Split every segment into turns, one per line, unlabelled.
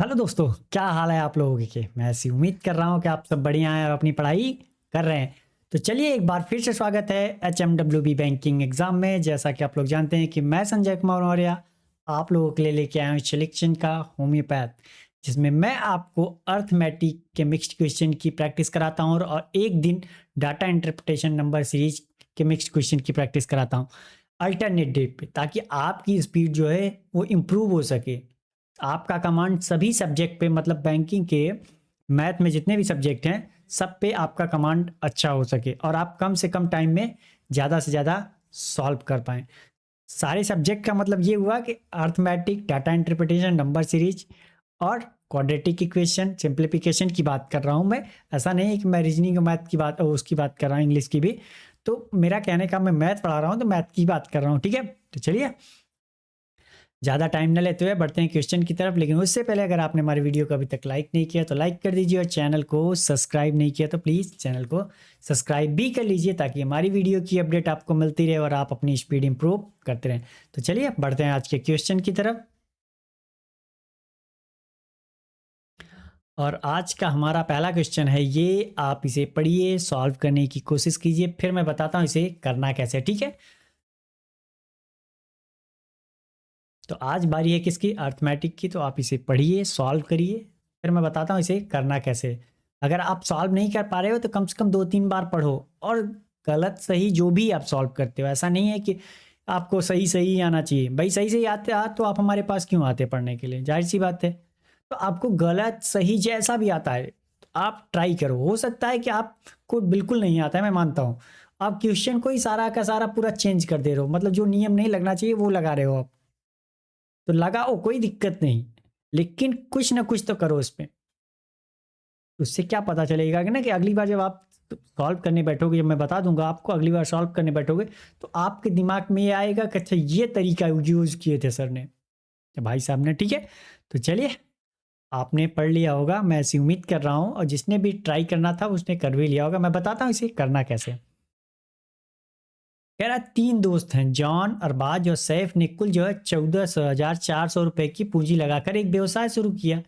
Hello दोस्तों, क्या हाल है आप लोगों के। मैं ऐसी उम्मीद कर रहा हूँ कि आप सब बढ़िया हैं और अपनी पढ़ाई कर रहे हैं। तो चलिए एक बार फिर से स्वागत है HMWB बैंकिंग एग्जाम में। जैसा कि आप लोग जानते हैं कि मैं संजय कुमार मौर्य आप लोगों के लिए लेके आया हूँ सिलेक्शन का होम्योपैथ, जिसमें मैं आपको अर्थमेटिक के मिक्स्ड क्वेश्चन की प्रैक्टिस कराता हूँ और एक दिन डाटा इंटरप्रिटेशन नंबर सीरीज के मिक्स्ड क्वेश्चन की प्रैक्टिस कराता हूँ अल्टरनेट डेट पे, ताकि आपकी स्पीड जो है वो इम्प्रूव हो सके। आपका कमांड सभी सब्जेक्ट पे, मतलब बैंकिंग के मैथ में जितने भी सब्जेक्ट हैं सब पे आपका कमांड अच्छा हो सके और आप कम से कम टाइम में ज़्यादा से ज़्यादा सॉल्व कर पाएँ। सारे सब्जेक्ट का मतलब ये हुआ कि arithmetic, data interpretation, number series और क्वाड्रेटिक इक्वेशन, सिंप्लीफिकेशन की बात कर रहा हूँ मैं। ऐसा नहीं है कि मैं रीजनिंग मैथ की बात उसकी बात कर रहा हूँ, इंग्लिश की भी। तो मेरा कहने का, मैं मैथ पढ़ा रहा हूँ तो मैथ की बात कर रहा हूँ, ठीक है। तो चलिए ज़्यादा टाइम न लेते हुए बढ़ते हैं क्वेश्चन की तरफ। लेकिन उससे पहले अगर आपने हमारे वीडियो को अभी तक लाइक नहीं किया तो लाइक कर दीजिए और चैनल को सब्सक्राइब नहीं किया तो प्लीज़ चैनल को सब्सक्राइब भी कर लीजिए, ताकि हमारी वीडियो की अपडेट आपको मिलती रहे और आप अपनी स्पीड इंप्रूव करते रहें। तो चलिए बढ़ते हैं आज के क्वेश्चन की तरफ। और आज का हमारा पहला क्वेश्चन है ये, आप इसे पढ़िए, सॉल्व करने की कोशिश कीजिए, फिर मैं बताता हूँ इसे करना कैसे, ठीक है। तो आज बारी है किसकी, अर्थमेटिक की। तो आप इसे पढ़िए, सॉल्व करिए, फिर मैं बताता हूँ इसे करना कैसे। अगर आप सॉल्व नहीं कर पा रहे हो तो कम से कम 2-3 बार पढ़ो, और गलत सही जो भी आप सॉल्व करते हो, ऐसा नहीं है कि आपको सही सही आना चाहिए। भाई सही सही आते आ तो आप हमारे पास क्यों आते पढ़ने के लिए, जाहिर सी बात है। तो आपको गलत सही जैसा भी आता है तो आप ट्राई करो। हो सकता है कि आपको बिल्कुल नहीं आता है, मैं मानता हूँ। आप क्वेश्चन को ही सारा का सारा पूरा चेंज कर दे रहे हो, मतलब जो नियम नहीं लगना चाहिए वो लगा रहे हो आप। तो लगाओ, कोई दिक्कत नहीं, लेकिन कुछ ना कुछ तो करो इस पे। उससे क्या पता चलेगा कि ना, कि अगली बार जब आप सॉल्व करने बैठोगे, जब मैं बता दूंगा आपको, अगली बार सॉल्व करने बैठोगे तो आपके दिमाग में ये आएगा कि अच्छा ये तरीका यूज किए थे सर ने, तो भाई साहब ने, ठीक है। तो चलिए, आपने पढ़ लिया होगा, मैं ऐसी उम्मीद कर रहा हूँ, और जिसने भी ट्राई करना था उसने कर भी लिया होगा। मैं बताता हूँ इसे करना कैसे। कह रहा 3 दोस्त हैं, जॉन, अरबाज और सैफ ने कुल जो है 14,400 रुपए की पूंजी लगाकर एक व्यवसाय शुरू किया।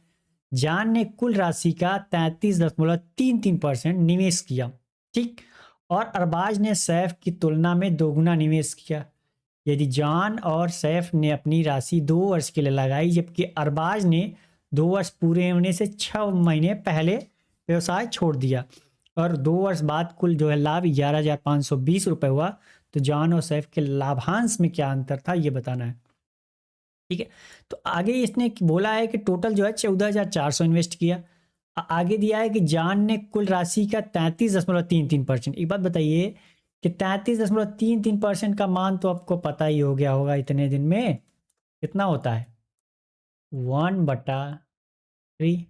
जॉन ने कुल राशि का 33.33% निवेश किया, ठीक। और अरबाज ने सैफ की तुलना में दोगुना निवेश किया। यदि जॉन और सैफ ने अपनी राशि 2 वर्ष के लिए लगाई, जबकि अरबाज ने 2 वर्ष पूरे होने से 6 महीने पहले व्यवसाय छोड़ दिया, और 2 वर्ष बाद कुल जो है लाभ 11,520 रुपये हुआ, तो जॉन और सैफ के लाभांश में क्या अंतर था ये बताना है, ठीक है। तो आगे इसने बोला है कि टोटल जो है 14,400 इन्वेस्ट किया। आगे दिया है कि जॉन ने कुल राशि का 33.33%। एक बात बताइए कि 33.33% का मान तो आपको पता ही हो गया होगा इतने दिन में, कितना होता है, 1/3।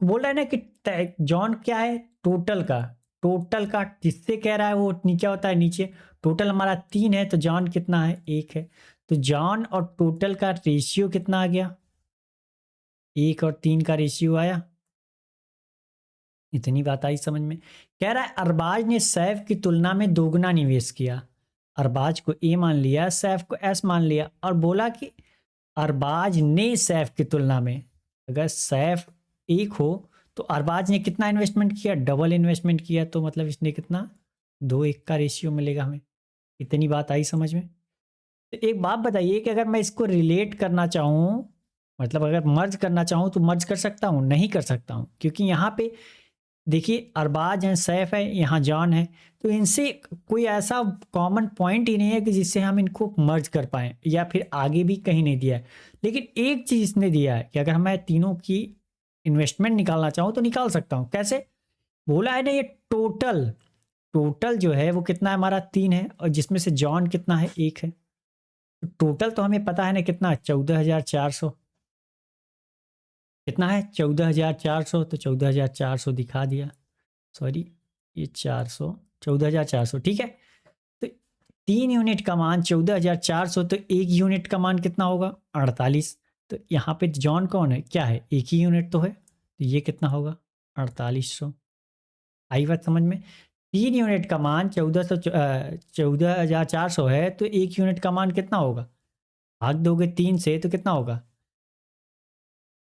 बोल रहा है ना कि जॉन क्या है, टोटल का, टोटल का जिससे कह रहा है वो नीचे होता है, नीचे। टोटल हमारा 3 है तो जॉन कितना है, 1 है। तो जॉन और टोटल का रेशियो कितना आ गया, 1 और 3 का रेशियो आया। इतनी बात आई समझ में। कह रहा है अरबाज ने सैफ की तुलना में दोगुना निवेश किया। अरबाज को ए मान लिया, सैफ को एस मान लिया, और बोला कि अरबाज ने सैफ की तुलना में, अगर सैफ 1 हो तो अरबाज ने कितना इन्वेस्टमेंट किया, डबल इन्वेस्टमेंट किया, तो मतलब इसने कितना, 2:1 का रेशियो मिलेगा हमें। इतनी बात आई समझ में। तो एक बात बताइए कि अगर मैं इसको रिलेट करना चाहूँ, मतलब अगर मर्ज करना चाहूँ तो मर्ज कर सकता हूँ, नहीं कर सकता हूँ, क्योंकि यहाँ पे देखिए अरबाज हैं, सैफ है, यहाँ जॉन है। तो इनसे कोई ऐसा कॉमन पॉइंट ही नहीं है कि जिससे हम इनको मर्ज कर पाए, या फिर आगे भी कहीं नहीं दिया है। लेकिन एक चीज इसने दिया है कि अगर मैं तीनों की इन्वेस्टमेंट निकालना चाहूँ तो निकाल सकता हूँ। कैसे, बोला है ना, ये टोटल, टोटल जो है वो कितना है हमारा, 3 है, और जिसमें से जॉन कितना है, 1 है। तो टोटल तो हमें पता है ना कितना, 14,400। कितना है, 14,400। तो 14,400 दिखा दिया, सॉरी, ये 400, 14,400, ठीक है। तो 3 यूनिट का मान 14,400, तो 1 यूनिट का मान कितना होगा, 48। तो यहाँ पे जॉन कौन है, क्या है, एक ही यूनिट तो है, तो ये कितना होगा, 4800। आई बात समझ में। 3 यूनिट का मान 14,400 है, तो 1 यूनिट का मान कितना होगा, भाग दोगे 3 से तो कितना होगा,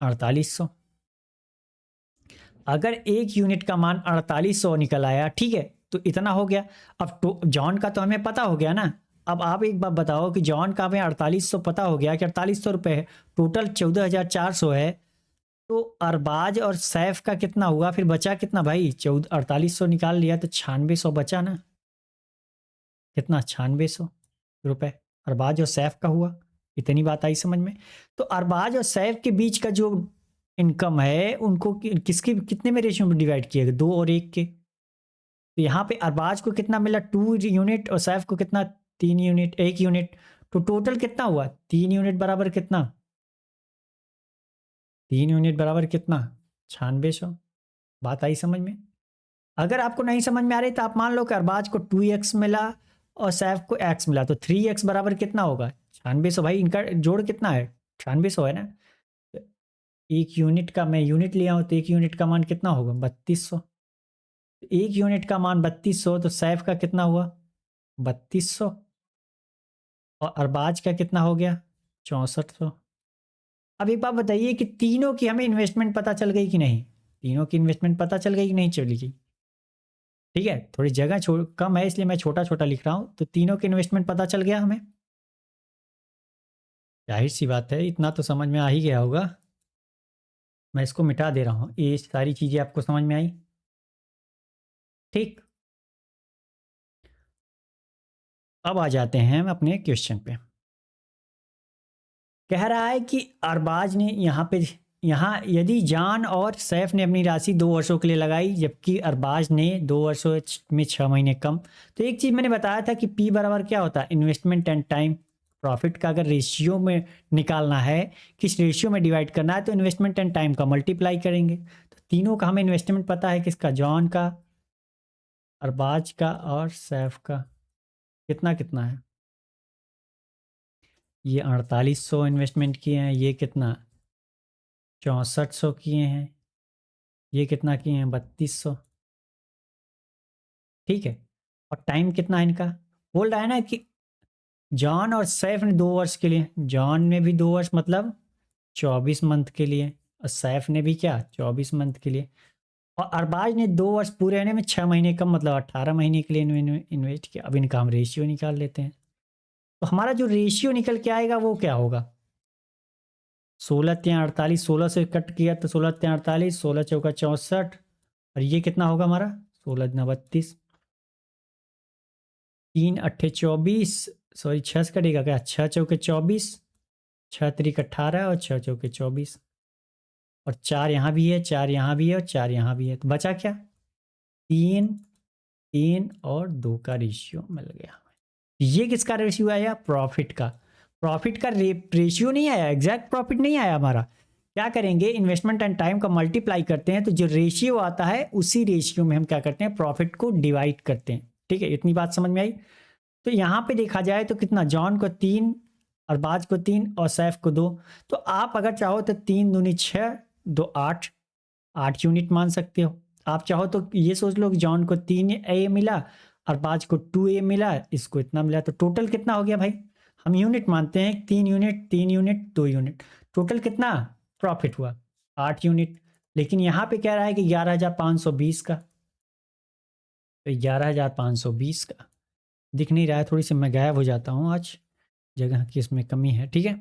4800। अगर एक यूनिट का मान 4800 निकल आया, ठीक है, तो इतना हो गया। अब तो जॉन का तो हमें पता हो गया ना। अब आप एक बात बताओ कि जॉन का हमें 4800 पता हो गया कि 4800 रुपये है, टोटल 14400 है। तो अरबाज और सैफ का कितना हुआ, फिर बचा कितना भाई? 4800 निकाल लिया तो 9600 बचा ना। कितना? 9600 रुपये अरबाज और सैफ का हुआ। इतनी बात आई समझ में? तो अरबाज और सैफ के बीच का जो इनकम है उनको किसके कितने में रेशियो में डिवाइड किया गया? 2 और 1 के। तो यहाँ पे अरबाज को कितना मिला? 2 यूनिट। और सैफ को कितना? 3 यूनिट, 1 यूनिट। तो टोटल कितना हुआ? 3 यूनिट बराबर कितना? 3 यूनिट बराबर कितना? 9600। बात आई समझ में? अगर आपको नहीं समझ में आ रही तो आप मान लो कि अरबाज को 2x मिला और सैफ को x मिला, तो 3x बराबर कितना होगा? 9600। भाई इनका जोड़ कितना है? 9600 है ना। तो 1 यूनिट का मैं यूनिट लिया हूँ, तो 1 यूनिट का मान कितना होगा? 3200। 1 यूनिट का मान 3200, तो सैफ का कितना हुआ? 3200। और अरबाज का कितना हो गया? 6400। अब एक बात बताइए कि तीनों की हमें इन्वेस्टमेंट पता चल गई कि नहीं? तीनों की इन्वेस्टमेंट पता चल गई कि नहीं चली गई? ठीक है, थोड़ी जगह कम है इसलिए मैं छोटा छोटा लिख रहा हूँ। तो तीनों के इन्वेस्टमेंट पता चल गया हमें। जाहिर सी बात है, इतना तो समझ में आ ही गया होगा। मैं इसको मिटा दे रहा हूँ, ये सारी चीज़ें आपको समझ में आई? ठीक। अब आ जाते हैं हम अपने क्वेश्चन पे। कह रहा है कि अरबाज ने यहाँ यदि जान और सैफ ने अपनी राशि 2 वर्षों के लिए लगाई, जबकि अरबाज ने 2 वर्षों में 6 महीने कम। तो एक चीज़ मैंने बताया था कि पी बराबर क्या होता है? Investment and time. प्रॉफिट का अगर रेशियो में निकालना है, किस रेशियो में डिवाइड करना है, तो इन्वेस्टमेंट एंड टाइम का मल्टीप्लाई करेंगे। तो तीनों का हमें इन्वेस्टमेंट पता है, किसका? जॉन का, अरबाज का और सैफ का। कितना कितना है? ये 4800 इन्वेस्टमेंट किए हैं, ये कितना? 6400 किए हैं, ये कितना किए हैं? 3200। ठीक है। और टाइम कितना है इनका? बोल रहा है ना कि जॉन और सैफ ने 2 वर्ष के लिए, जॉन ने भी 2 वर्ष मतलब 24 मंथ के लिए, और सैफ ने भी क्या? 24 मंथ के लिए। और अरबाज ने 2 वर्ष पूरे होने में 6 महीने कम मतलब 18 महीने के लिए इन्वेस्ट किया। अब इनका हम रेशियो निकाल लेते हैं। तो हमारा जो रेशियो निकल के आएगा वो क्या होगा? 16×48, 16 से कट किया तो 16×48, 16×4 = 64। और ये कितना होगा हमारा? 16×32, 3×8 = 24। सॉरी, 6 से कटेगा क्या? 6×4 = 24, 6×3 = 18 और 6×4 = 24। और 4 यहाँ भी है, 4 यहाँ भी है और 4 यहाँ भी है। तो बचा क्या? 3, 3 और 2 का रेशियो मिल गया। ये किसका रेशियो आया? प्रॉफिट का। प्रॉफिट का रेशियो नहीं आया, एग्जैक्ट प्रॉफिट नहीं आया हमारा। क्या करेंगे? इन्वेस्टमेंट एंड टाइम का मल्टीप्लाई करते हैं, तो जो रेशियो आता है उसी रेशियो में हम क्या करते हैं? प्रॉफिट को डिवाइड करते हैं। ठीक है, इतनी बात समझ में आई? तो यहाँ पे देखा जाए तो कितना? जॉन को 3, अरबाज को 3 और सैफ को 2। तो आप अगर चाहो तो 3 दूनी 6, 2 8, 8 यूनिट मान सकते हो। आप चाहो तो ये सोच लो कि जॉन को 3A मिला, अरबाज को 2A मिला, इसको इतना मिला। तो टोटल कितना हो गया भाई? हम यूनिट मानते हैं, 3 यूनिट, 3 यूनिट, 2 यूनिट। टोटल कितना प्रॉफिट हुआ? 8 यूनिट। लेकिन यहाँ पे कह रहा है कि 11,520 का। तो 11,520 का दिख नहीं रहा है, थोड़ी सी मैं गायब हो जाता हूँ आज, जगह की इसमें कमी है। ठीक है,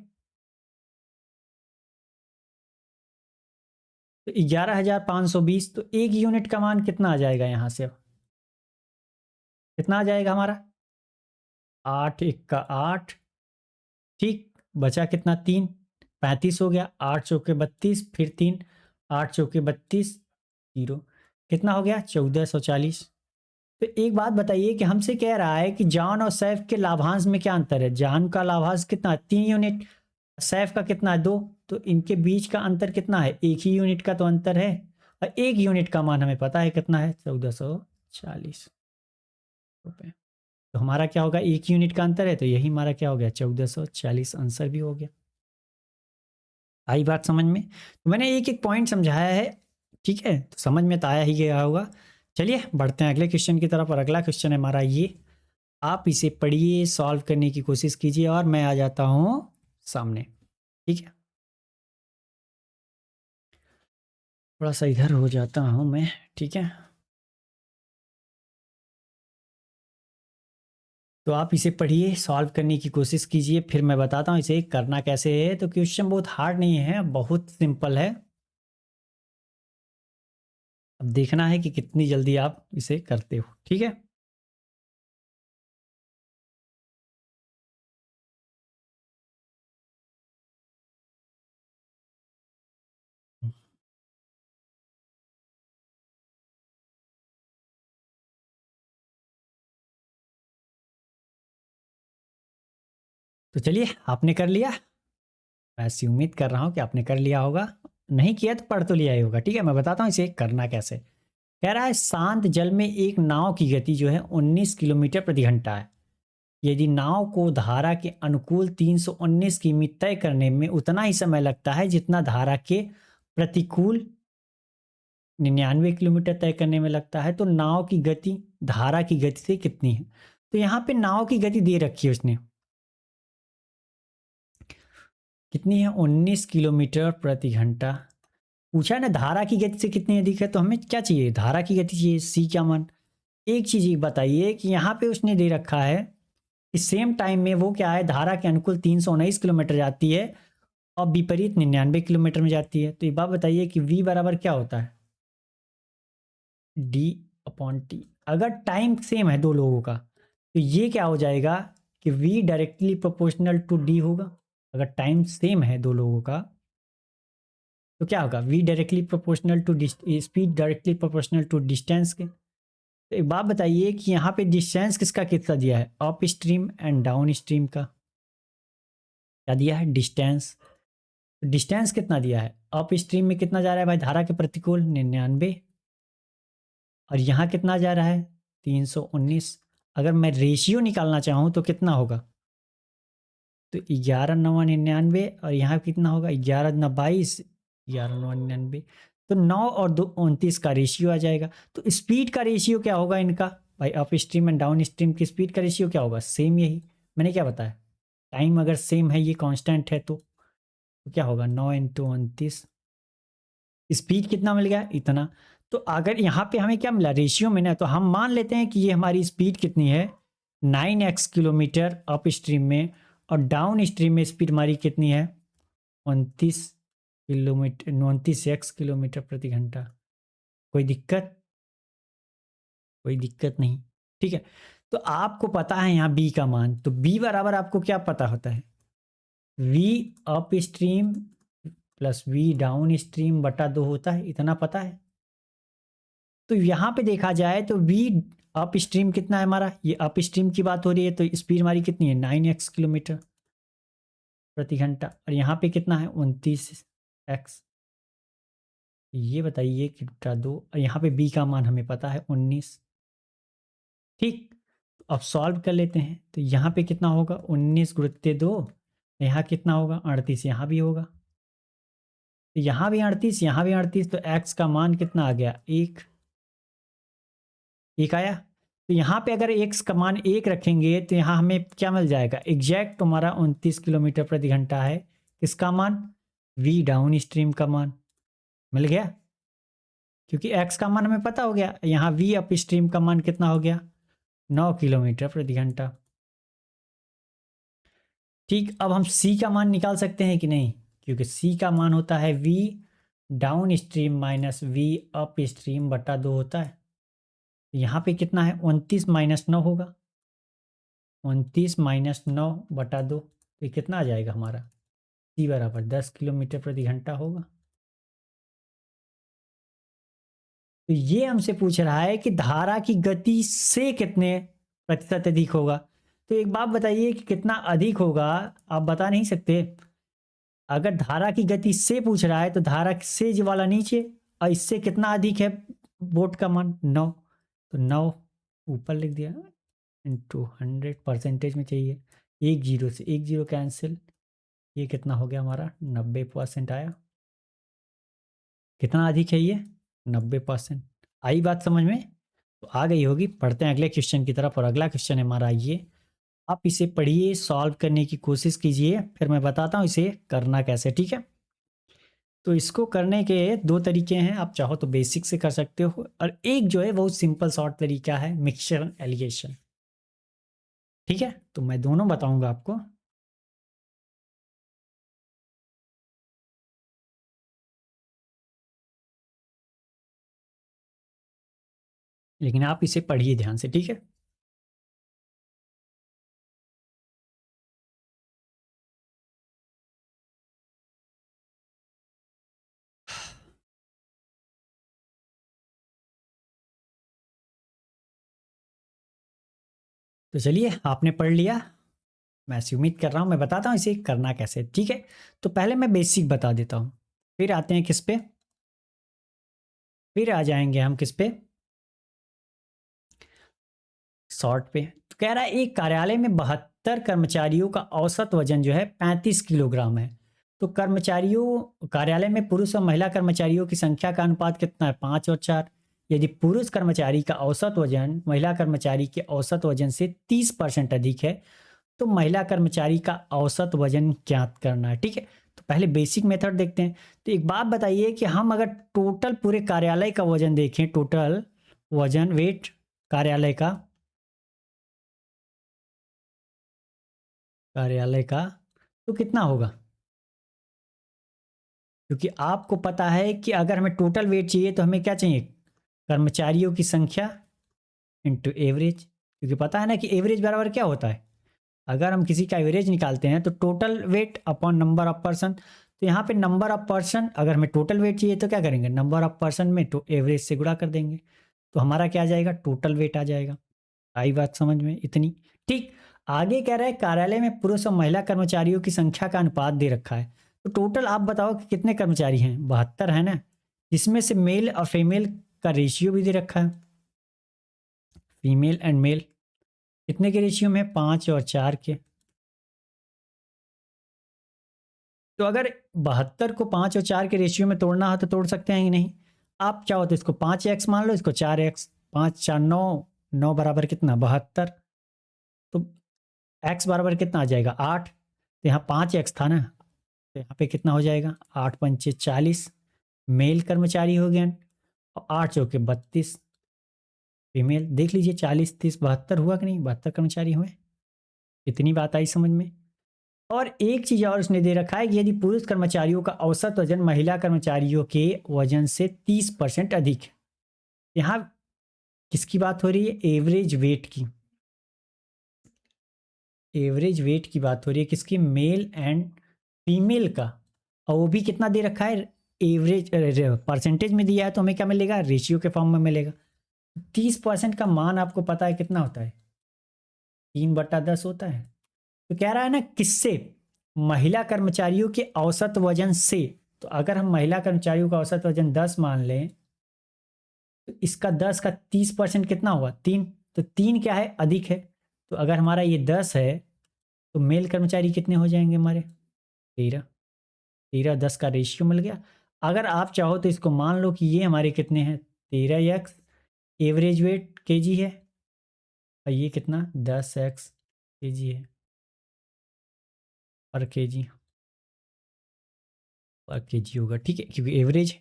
तो 11,520। तो 1 यूनिट का मान कितना आ जाएगा यहाँ से? कितना आ जाएगा हमारा? 8×1 = 8। ठीक, बचा कितना? 3, 35 हो गया। 8×4 = 32, फिर 3, 8×4 = 32, 0। कितना हो गया? 1440। तो एक बात बताइए कि हमसे कह रहा है कि जॉन और सैफ के लाभांश में क्या अंतर है? जॉन का लाभांश कितना? 3 यूनिट। सैफ का कितना है? 2। तो इनके बीच का अंतर कितना है? 1 ही यूनिट का तो अंतर है। और 1 यूनिट का मान हमें पता है कितना है? 1440 रुपये। तो हमारा क्या होगा? 1 यूनिट का अंतर है, तो यही हमारा क्या हो गया? 1440 आंसर भी हो गया। आई बात समझ में? तो मैंने एक एक पॉइंट समझाया है। ठीक है, तो समझ में तो आया ही गया होगा। चलिए बढ़ते हैं अगले क्वेश्चन की तरफ। और अगला क्वेश्चन है हमारा ये। आप इसे पढ़िए, सॉल्व करने की कोशिश कीजिए और मैं आ जाता हूँ सामने। ठीक है। थोड़ा सा इधर हो जाता हूँ मैं, ठीक है। तो आप इसे पढ़िए, सॉल्व करने की कोशिश कीजिए, फिर मैं बताता हूँ इसे करना कैसे है। तो क्वेश्चन बहुत हार्ड नहीं है, बहुत सिंपल है। अब देखना है कि कितनी जल्दी आप इसे करते हो, ठीक है। तो चलिए, आपने कर लिया। मैं ऐसी उम्मीद कर रहा हूँ कि आपने कर लिया होगा। नहीं किया तो पढ़ तो लिया ही होगा, ठीक है। मैं बताता हूँ इसे करना कैसे। कह रहा है शांत जल में एक नाव की गति जो है 19 किलोमीटर प्रति घंटा है। यदि नाव को धारा के अनुकूल 319 किमी तय करने में उतना ही समय लगता है जितना धारा के प्रतिकूल 99 किलोमीटर तय करने में लगता है, तो नाव की गति धारा की गति से कितनी है। तो यहाँ पे नाव की गति दे रखी है उसने, कितनी है, 19 किलोमीटर प्रति घंटा। पूछा है ना धारा की गति से कितनी अधिक है, तो हमें क्या चाहिए, धारा की गति चाहिए, सी क्या मान। एक चीज ये बताइए कि यहाँ पे उसने दे रखा है कि सेम टाइम में वो क्या है, धारा के अनुकूल 319 किलोमीटर जाती है और विपरीत 99 किलोमीटर में जाती है। तो एक बात बताइए कि v बराबर क्या होता है, डी अपॉन टी। अगर टाइम सेम है दो लोगों का, तो ये क्या हो जाएगा कि v directly proportional to D होगा। अगर टाइम सेम है दो लोगों का, तो क्या होगा, v directly proportional to speed directly proportional to distance के। तो एक बात बताइए कि यहाँ पे डिस्टेंस किसका कितना दिया है, up stream and down stream का। क्या दिया है, डिस्टेंस। डिस्टेंस कितना दिया है, अप स्ट्रीम में कितना जा रहा है भाई, धारा के प्रतिकूल 99, और यहाँ कितना जा रहा है 319। अगर मैं रेशियो निकालना चाहूँ तो कितना होगा, तो 11 9 99, और यहाँ कितना होगा 11 9 22, 11 9 99। तो 9 और 2 29 का रेशियो आ जाएगा। तो स्पीड का रेशियो क्या होगा इनका भाई, up stream and down stream की स्पीड का रेशियो क्या होगा, सेम। यही मैंने क्या बताया, टाइम अगर सेम है, ये कांस्टेंट है, तो क्या होगा 9 × 29। स्पीड कितना मिल गया, इतना। तो अगर यहाँ पे हमें क्या मिला रेशियो में ना, तो हम मान लेते हैं कि ये हमारी स्पीड कितनी है, 9x किलोमीटर अप स्ट्रीम में, और डाउन स्ट्रीम में स्पीड हमारी कितनी है, 29 किलोमीटर 29x किलोमीटर प्रति घंटा। कोई दिक्कत, कोई दिक्कत नहीं, ठीक है। तो आपको पता है यहाँ b का मान, तो b बराबर आपको क्या पता होता है, v up stream plus v down stream बटा 2 होता है, इतना पता है। तो यहाँ पे देखा जाए तो v अप स्ट्रीम कितना है हमारा, ये अप स्ट्रीम की बात हो रही है, तो स्पीड हमारी कितनी है 9x किलोमीटर प्रति घंटा, और यहाँ पे कितना है 29x। ये बताइए कि बटा 2, और यहाँ पे b का मान हमें पता है 19, ठीक। अब सॉल्व कर लेते हैं, तो यहाँ पे कितना होगा 19 × 2, यहाँ कितना होगा 38, यहाँ भी होगा, तो यहाँ भी 38, यहाँ भी 38, तो x का मान कितना आ गया, एक, एक आया। तो यहाँ पे अगर x का मान एक रखेंगे तो यहाँ हमें क्या मिल जाएगा, एग्जैक्ट तुम्हारा 29 किलोमीटर प्रति घंटा है। किसका मान, v डाउन स्ट्रीम का मान मिल गया, क्योंकि x का मान हमें पता हो गया। यहाँ v अप स्ट्रीम का मान कितना हो गया, 9 किलोमीटर प्रति घंटा, ठीक। अब हम c का मान निकाल सकते हैं कि नहीं, क्योंकि c का मान होता है v down stream minus v up stream बटा 2 होता है। यहाँ पे कितना है 29 माइनस 9 होगा, 29 माइनस 9 बटा 2, तो ये कितना आ जाएगा हमारा, c बराबर 10 किलोमीटर प्रति घंटा होगा। तो ये हमसे पूछ रहा है कि धारा की गति से कितने प्रतिशत अधिक होगा। तो एक बात बताइए कि कितना अधिक होगा, आप बता नहीं सकते। अगर धारा की गति से पूछ रहा है तो धारा से जो वाला नीचे, और इससे कितना अधिक है वोट का मान 9, तो 9 ऊपर लिख दिया इंटू 100, परसेंटेज में चाहिए, एक जीरो से एक जीरो कैंसिल, ये कितना हो गया हमारा 90% आया। कितना अधिक है ये, 90%। आई बात समझ में, तो आ गई होगी। पढ़ते हैं अगले क्वेश्चन की तरफ, और अगला क्वेश्चन है हमारा ये। आप इसे पढ़िए, सॉल्व करने की कोशिश कीजिए, फिर मैं बताता हूँ इसे करना कैसे, ठीक है। तो इसको करने के दो तरीके हैं, आप चाहो तो बेसिक से कर सकते हो और एक जो है बहुत सिंपल शॉर्ट तरीका है मिक्सचर एलिगेशन। ठीक है, तो मैं दोनों बताऊंगा आपको। लेकिन आप इसे पढ़िए ध्यान से, ठीक है। तो चलिए, आपने पढ़ लिया, मैं ऐसी उम्मीद कर रहा हूँ। मैं बताता हूँ इसे करना कैसे, ठीक है। तो पहले मैं बेसिक बता देता हूँ, फिर आते हैं किस पे, फिर आ जाएंगे हम किस पे, शॉर्ट पे। तो कह रहा है एक कार्यालय में 72 कर्मचारियों का औसत वजन जो है 35 किलोग्राम है। तो कर्मचारियों कार्यालय में पुरुष और महिला कर्मचारियों की संख्या का अनुपात कितना है, 5 और 4। यदि पुरुष कर्मचारी का औसत वजन महिला कर्मचारी के औसत वजन से 30% अधिक है, तो महिला कर्मचारी का औसत वजन ज्ञात करना है, ठीक है। तो पहले बेसिक मेथड देखते हैं। तो एक बात बताइए कि हम अगर टोटल पूरे कार्यालय का वजन देखें, टोटल वजन वेट कार्यालय का, कार्यालय का, तो कितना होगा? क्योंकि आपको पता है कि अगर हमें टोटल वेट चाहिए तो हमें क्या चाहिए, कर्मचारियों की संख्या इंटू एवरेज। क्योंकि पता है ना कि एवरेज बराबर क्या होता है, अगर हम किसी का एवरेज निकालते हैं तो total weight upon number of person. तो यहाँ पे नंबर ऑफ पर्सन, अगर हमें टोटल वेट चाहिए तो क्या करेंगे, नंबर ऑफ पर्सन में तो एवरेज से गुणा कर देंगे, तो हमारा क्या आ जाएगा, टोटल वेट आ जाएगा। आई बात समझ में इतनी? ठीक। आगे कह रहा है कार्यालय में पुरुष और महिला कर्मचारियों की संख्या का अनुपात दे रखा है। तो टोटल आप बताओ कि कितने कर्मचारी हैं, 72 है ना, जिसमें से मेल और फीमेल का रेशियो भी दे रखा है, फीमेल एंड मेल कितने के रेशियो में, 5 और 4 के। तो अगर 72 को 5 और 4 के रेशियो में तोड़ना हो तो तोड़ सकते हैं कि नहीं? आप चाहो तो इसको 5x मान लो, इसको 4x, 5 4 9, 9 बराबर कितना, 72। तो x बराबर कितना आ जाएगा, 8। तो यहाँ 5x था ना, तो यहाँ पे कितना हो जाएगा, 8 × 5 = 40 मेल कर्मचारी हो गए, और 8 × 4 = 32 फीमेल। देख लीजिए 40 30 72 हुआ कि नहीं, 72 कर्मचारी हुए। इतनी बात आई समझ में? और एक चीज और उसने दे रखा है कि यदि पुरुष कर्मचारियों का औसत वजन महिला कर्मचारियों के वजन से 30% अधिक है। यहाँ किसकी बात हो रही है, एवरेज वेट की, एवरेज वेट की बात हो रही है किसकी, मेल एंड फीमेल का। और वो भी कितना दे रखा है, एवरेज परसेंटेज में दिया है, तो हमें क्या मिलेगा, रेशियो के फॉर्म में मिलेगा। 30% का मान आपको पता है कितना होता है, 3/10 होता है। तो कह रहा है ना किससे, महिला कर्मचारियों के औसत वजन से। तो अगर हम महिला कर्मचारियों का औसत वजन 10 मान लें, तो इसका 10 का 30% कितना हुआ, 3। तो 3 क्या है, अधिक है। तो अगर हमारा ये 10 है, तो मेल कर्मचारी कितने हो जाएंगे हमारे, 13। 13 10 का रेशियो मिल गया। अगर आप चाहो तो इसको मान लो कि ये हमारे कितने हैं, 13x एवरेज वेट केजी है, और ये कितना 10x केजी है, पर केजी, पर केजी होगा, ठीक है, क्योंकि एवरेज।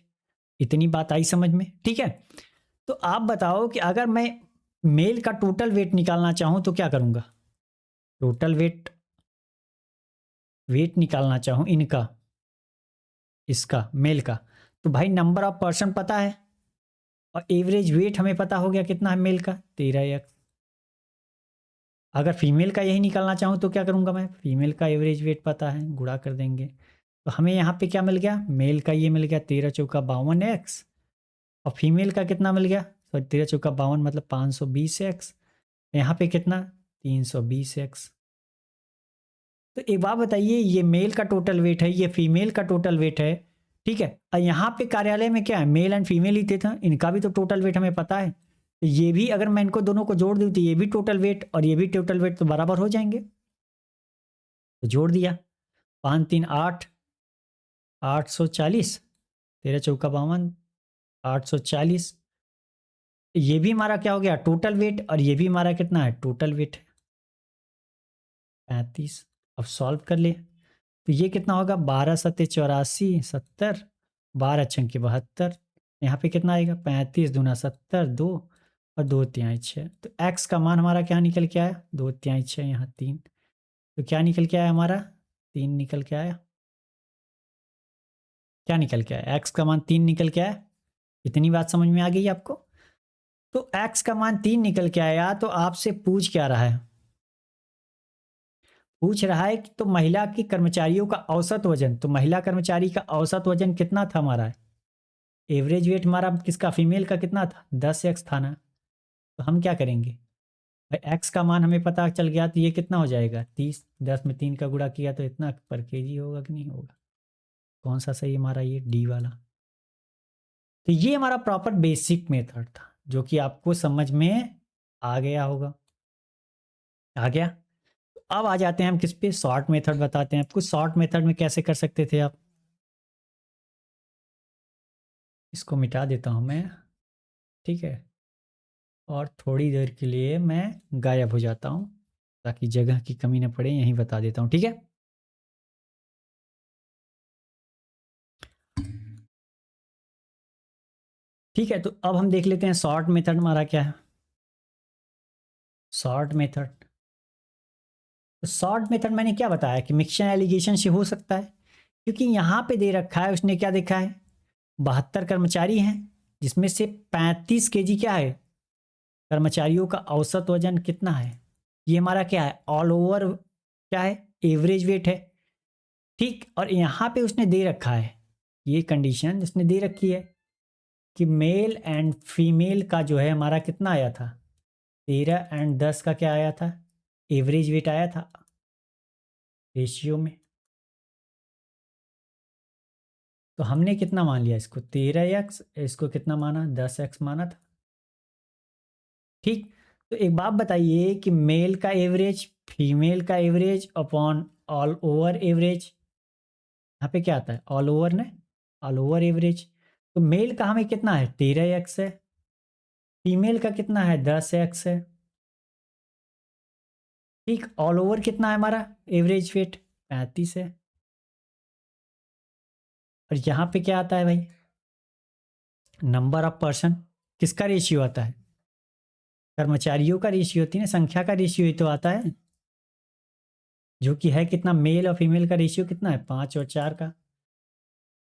इतनी बात आई समझ में, ठीक है। तो आप बताओ कि अगर मैं मेल का टोटल वेट निकालना चाहूं तो क्या करूंगा, टोटल वेट, वेट निकालना चाहूं इनका, इसका मेल का, तो भाई नंबर ऑफ पर्सन पता है, और एवरेज वेट हमें पता हो गया कितना है मेल का, 13x। अगर फीमेल का यही निकालना चाहूँ तो क्या करूँगा मैं, फीमेल का एवरेज वेट पता है, गुणा कर देंगे। तो हमें यहाँ पे क्या मिल गया, मेल का ये मिल गया 13 × 4 = 52x, और फीमेल का कितना मिल गया, सॉरी 13 × 4 = 52 मतलब 520x। यहाँ पे कितना, 320x। तो एक बात बताइए, ये मेल का टोटल वेट है, ये फीमेल का टोटल वेट है, ठीक है। और यहाँ पे कार्यालय में क्या है, मेल एंड फीमेल ही थे था, इनका भी तो टोटल वेट हमें पता है। तो ये भी अगर मैं इनको दोनों को जोड़ दूँ तो ये भी टोटल वेट और ये भी टोटल वेट तो बराबर हो जाएंगे। तो जोड़ दिया, 5 3 8, 840, 13 × 4 = 52, 840। ये भी हमारा क्या हो गया, टोटल वेट, और ये भी हमारा कितना है, टोटल वेट है 35। अब सॉल्व कर ले, तो ये कितना होगा, 12 × 7 = 84, 70, 12 छंके 72, यहाँ पे कितना आएगा 35 दूना 70, 2 और 2 तिहाई 6। तो x का मान हमारा क्या निकल के आया, 2 तिहाई 6, यहाँ 3। तो क्या निकल के आया हमारा, 3 निकल के आया। क्या निकल के आया, x का मान 3 निकल के आया। इतनी बात समझ में आ गई आपको। तो x का मान 3 निकल के आया, तो आपसे पूछ क्या रहा है, पूछ रहा है कि तो महिला की कर्मचारियों का औसत वजन, तो महिला कर्मचारी का औसत वजन कितना था हमारा, एवरेज वेट हमारा किसका, फीमेल का कितना था, 10x था ना। तो हम क्या करेंगे भाई, x का मान हमें पता चल गया, तो ये कितना हो जाएगा 30, 10 में 3 का गुणा किया तो इतना पर केजी होगा कि नहीं होगा। कौन सा सही हमारा, ये डी वाला। तो ये हमारा प्रॉपर बेसिक मेथड था, जो कि आपको समझ में आ गया होगा। आ गया। तो अब आ जाते हैं हम किस पे, शॉर्ट मेथड बताते हैं आपको। शॉर्ट मेथड में कैसे कर सकते थे आप, इसको मिटा देता हूं मैं, ठीक है, और थोड़ी देर के लिए मैं गायब हो जाता हूं, ताकि जगह की कमी ना पड़े, यहीं बता देता हूं, ठीक है। ठीक है, तो अब हम देख लेते हैं शॉर्ट मेथड हमारा क्या है। शॉर्ट मेथड, तो शॉर्ट मेथड मैंने क्या बताया कि मिक्सचर एलिगेशन से हो सकता है, क्योंकि यहाँ पे दे रखा है, उसने क्या देखा है, 72 कर्मचारी हैं, जिसमें से 35 केजी क्या है, कर्मचारियों का औसत वजन कितना है, ये हमारा क्या है, ऑल ओवर क्या है, एवरेज वेट है। ठीक, और यहाँ पे उसने दे रखा है, ये कंडीशन उसने दे रखी है कि मेल एंड फीमेल का जो है हमारा कितना आया था, 13 और 10 का क्या आया था, एवरेज वेट आया था रेशियो में। तो हमने कितना मान लिया इसको, 13x, इसको कितना माना, 10x माना था। ठीक, तो एक बात बताइए कि मेल का एवरेज फीमेल का average upon all over average, यहाँ पे क्या आता है, ऑल ओवर ने, ऑल ओवर एवरेज। तो मेल का हमें कितना है, 13x है, फीमेल का कितना है, 10x है। ठीक, ऑल ओवर कितना है हमारा, एवरेज वेट 35 है। और यहाँ पे क्या आता है भाई, नंबर ऑफ पर्सन, किसका रेशियो आता है, कर्मचारियों का रेशियो होती है ना, संख्या का रेशियो ही तो आता है, जो कि है कितना, मेल और फीमेल का रेशियो कितना है, 5 और 4 का।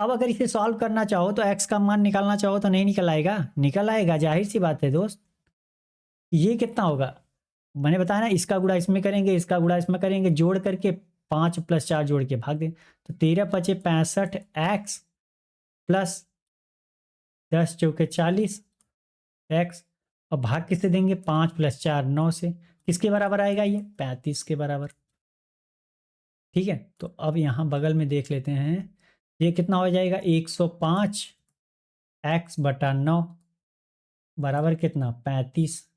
अब अगर इसे सॉल्व करना चाहो तो एक्स का मान निकालना चाहो तो नहीं निकल आएगा, निकल आएगा, जाहिर सी बात है दोस्त। ये कितना होगा, मैंने बताया ना, इसका गुणा इसमें करेंगे, इसका गुणा इसमें करेंगे, जोड़ करके 5 + 4 जोड़ के भाग दें, तो 13×5 = 65 एक्स प्लस 10×4 = 40 एक्स, और भाग किससे देंगे, 5 + 4 9 से, किसके बराबर आएगा ये, 35 के बराबर। ठीक है, तो अब यहाँ बगल में देख लेते हैं, ये कितना हो जाएगा, 105x/9 बराबर कितना, 35।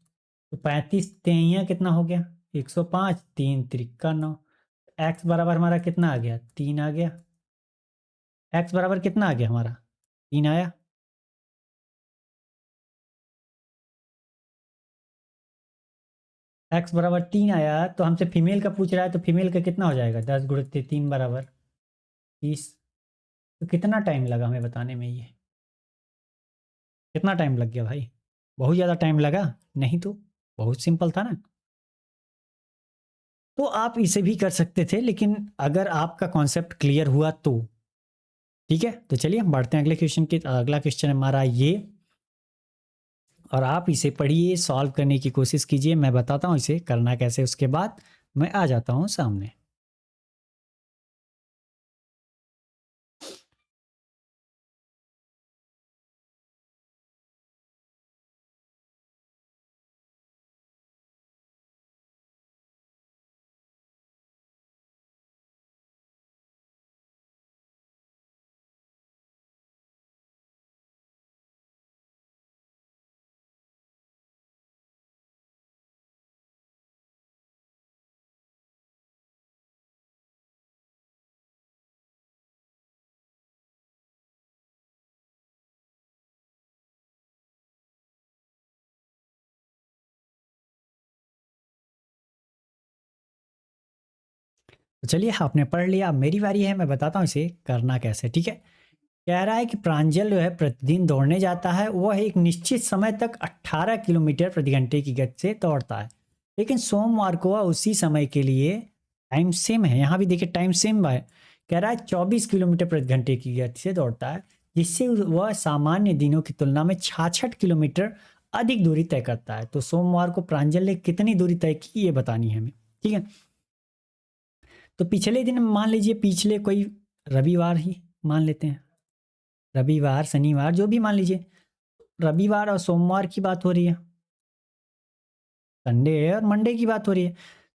तो 35 तेइयां कितना हो गया, 105, 3×3 = 9। एक्स बराबर हमारा कितना आ गया, 3 आ गया। एक्स बराबर कितना आ गया हमारा, 3 आया। एक्स बराबर 3 आया, तो हमसे फीमेल का पूछ रहा है, तो फीमेल का कितना हो जाएगा, 10 × 3 बराबर 30। तो कितना टाइम लगा हमें बताने में, ये कितना टाइम लग गया भाई, बहुत ज़्यादा टाइम लगा, नहीं तो बहुत सिंपल था ना। तो आप इसे भी कर सकते थे, लेकिन अगर आपका कॉन्सेप्ट क्लियर हुआ तो ठीक है। तो चलिए हम बढ़ते हैं अगले क्वेश्चन की। अगला क्वेश्चन हमारा ये, और आप इसे पढ़िए, सॉल्व करने की कोशिश कीजिए, मैं बताता हूँ इसे करना कैसे, उसके बाद मैं आ जाता हूँ सामने। तो चलिए आपने पढ़ लिया, अब मेरी बारी है, मैं बताता हूँ इसे करना कैसे, ठीक है। कह रहा है कि प्रांजल जो है प्रतिदिन दौड़ने जाता है, वह एक निश्चित समय तक 18 किलोमीटर प्रति घंटे की गति से दौड़ता है, लेकिन सोमवार को वह उसी समय के लिए टाइम सेम है, यहाँ भी देखिए टाइम सेम है, कह रहा है 24 किलोमीटर प्रति घंटे की गति से दौड़ता है, जिससे वह सामान्य दिनों की तुलना में 66 किलोमीटर अधिक दूरी तय करता है। तो सोमवार को प्रांजल ने कितनी दूरी तय की ये बतानी है हमें, ठीक है। तो पिछले दिन मान लीजिए, पिछले कोई रविवार ही मान लेते हैं, रविवार शनिवार जो भी मान लीजिए, रविवार और सोमवार की बात हो रही है, संडे और मंडे की बात हो रही है।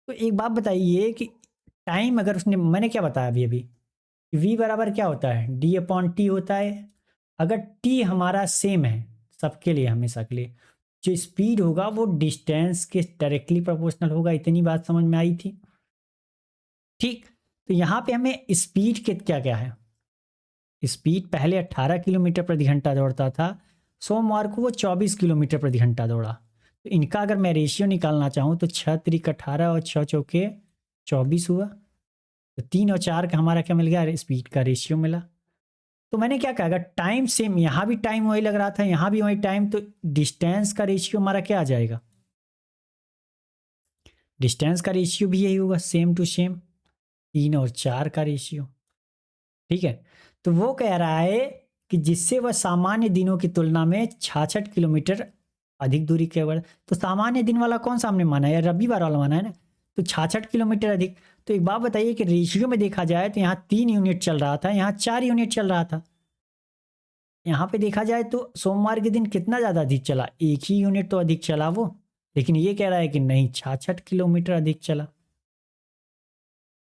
तो एक बात बताइए कि टाइम अगर उसने, मैंने क्या बताया अभी अभी, v बराबर क्या होता है, d अपॉन टी होता है। अगर t हमारा सेम है सबके लिए, हमेशा के लिए, जो स्पीड होगा वो डिस्टेंस के डायरेक्टली प्रोपोर्शनल होगा। इतनी बात समझ में आई थी, ठीक। तो यहाँ पे हमें स्पीड के क्या क्या है, स्पीड पहले 18 किलोमीटर प्रति घंटा दौड़ता था, सोमवार को वो 24 किलोमीटर प्रति घंटा दौड़ा। तो इनका अगर मैं रेशियो निकालना चाहूँ तो 6 त्रिक 18 और 6 चौके 24 हुआ, तो 3 और 4 का हमारा क्या मिल गया, स्पीड का रेशियो मिला। तो मैंने क्या कहा, अगर टाइम सेम, यहाँ भी टाइम वही लग रहा था, यहाँ भी वही टाइम, तो डिस्टेंस का रेशियो हमारा क्या आ जाएगा, डिस्टेंस का रेशियो भी यही होगा, सेम टू सेम, 3 और 4 का रेशियो, ठीक है। तो वो कह रहा है कि जिससे वह सामान्य दिनों की तुलना में 66 किलोमीटर अधिक दूरी केवल, तो सामान्य दिन वाला कौन सा हमने माना है, या रविवार वाला माना है ना, तो 66 किलोमीटर अधिक। तो एक बात बताइए कि रेशियो में देखा जाए तो यहाँ 3 यूनिट चल रहा था, यहाँ 4 यूनिट चल रहा था। यहाँ पे देखा जाए तो सोमवार के दिन कितना ज़्यादा अधिक चला, 1 ही यूनिट तो अधिक चला वो, लेकिन ये कह रहा है कि नहीं 66 किलोमीटर अधिक चला।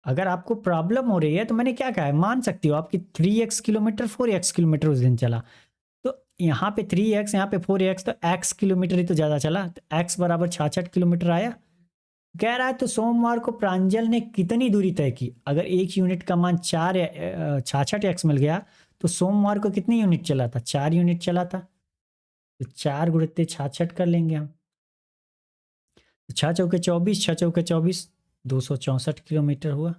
अगर आपको प्रॉब्लम हो रही है तो मैंने क्या कहा है, मान सकती हो आपकी 3x किलोमीटर 4x किलोमीटर उस दिन चला, तो यहाँ पे 3x, यहाँ पे 4x, तो x किलोमीटर ही तो ज़्यादा चला, तो x बराबर 66 किलोमीटर आया। कह रहा है तो सोमवार को प्रांजल ने कितनी दूरी तय की, अगर एक यूनिट का मान 66x मिल गया, तो सोमवार को कितनी यूनिट चला था, 4 यूनिट चला था, तो 4 गुणित 66 कर लेंगे हम, तो 6 चौके 24, 6 चौके 24, 264 किलोमीटर हुआ।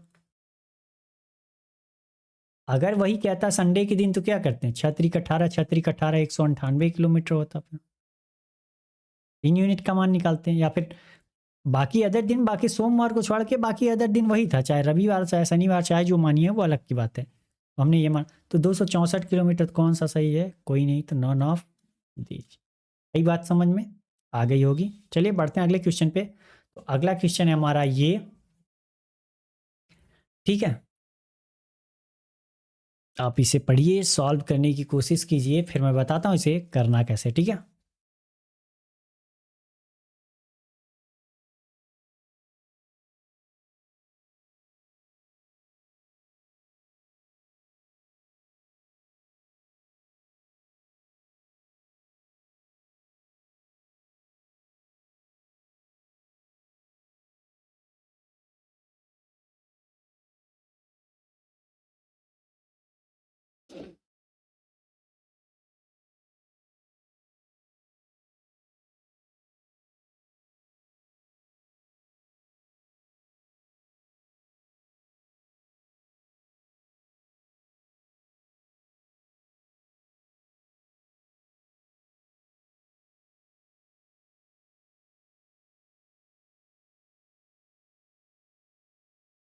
अगर वही कहता संडे के दिन तो क्या करते हैं, 6 त्रिक 18, 6 त्रिक 18, 198 किलोमीटर होता, फिर 3 यूनिट का मान निकालते हैं। या फिर बाकी अदर दिन, बाकी सोमवार को छोड़ के बाकी अदर दिन वही था, चाहे रविवार चाहे शनिवार, चाहे जो मानिए वो अलग की बात है, तो हमने ये मान, तो 264 किलोमीटर कौन सा सही है, कोई नहीं, तो नॉन ऑफ दीज। सही बात समझ में आ गई होगी। चलिए बढ़ते हैं अगले क्वेश्चन पे। तो अगला क्वेश्चन है हमारा ये, ठीक है, आप इसे पढ़िए, सॉल्व करने की कोशिश कीजिए, फिर मैं बताता हूँ इसे करना कैसे, ठीक है।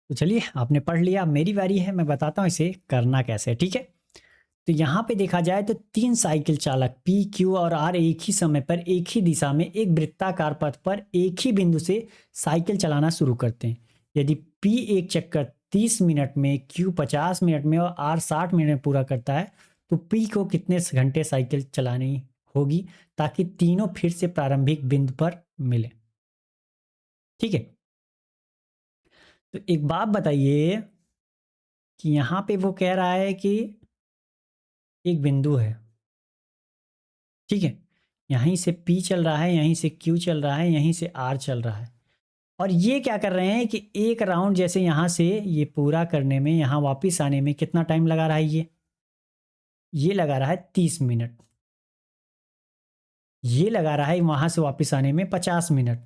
तो चलिए आपने पढ़ लिया, मेरी बारी है, मैं बताता हूँ इसे करना कैसे, ठीक है। तो यहाँ पे देखा जाए तो 3 साइकिल चालक P, Q और R एक ही समय पर एक ही दिशा में एक वृत्ताकार पथ पर एक ही बिंदु से साइकिल चलाना शुरू करते हैं। यदि P एक चक्कर 30 मिनट में, Q 50 मिनट में और R 60 मिनट में पूरा करता है, तो P को कितने घंटे साइकिल चलानी होगी ताकि तीनों फिर से प्रारंभिक बिंदु पर मिले, ठीक है। तो एक बात बताइए कि यहाँ पे वो कह रहा है कि एक बिंदु है, ठीक है, यहीं से P चल रहा है, यहीं से Q चल रहा है, यहीं से R चल रहा है, और ये क्या कर रहे हैं कि एक राउंड जैसे यहाँ से ये पूरा करने में, यहाँ वापस आने में कितना टाइम लगा रहा है, ये लगा रहा है 30 मिनट, ये लगा रहा है वहाँ से वापस आने में 50 मिनट,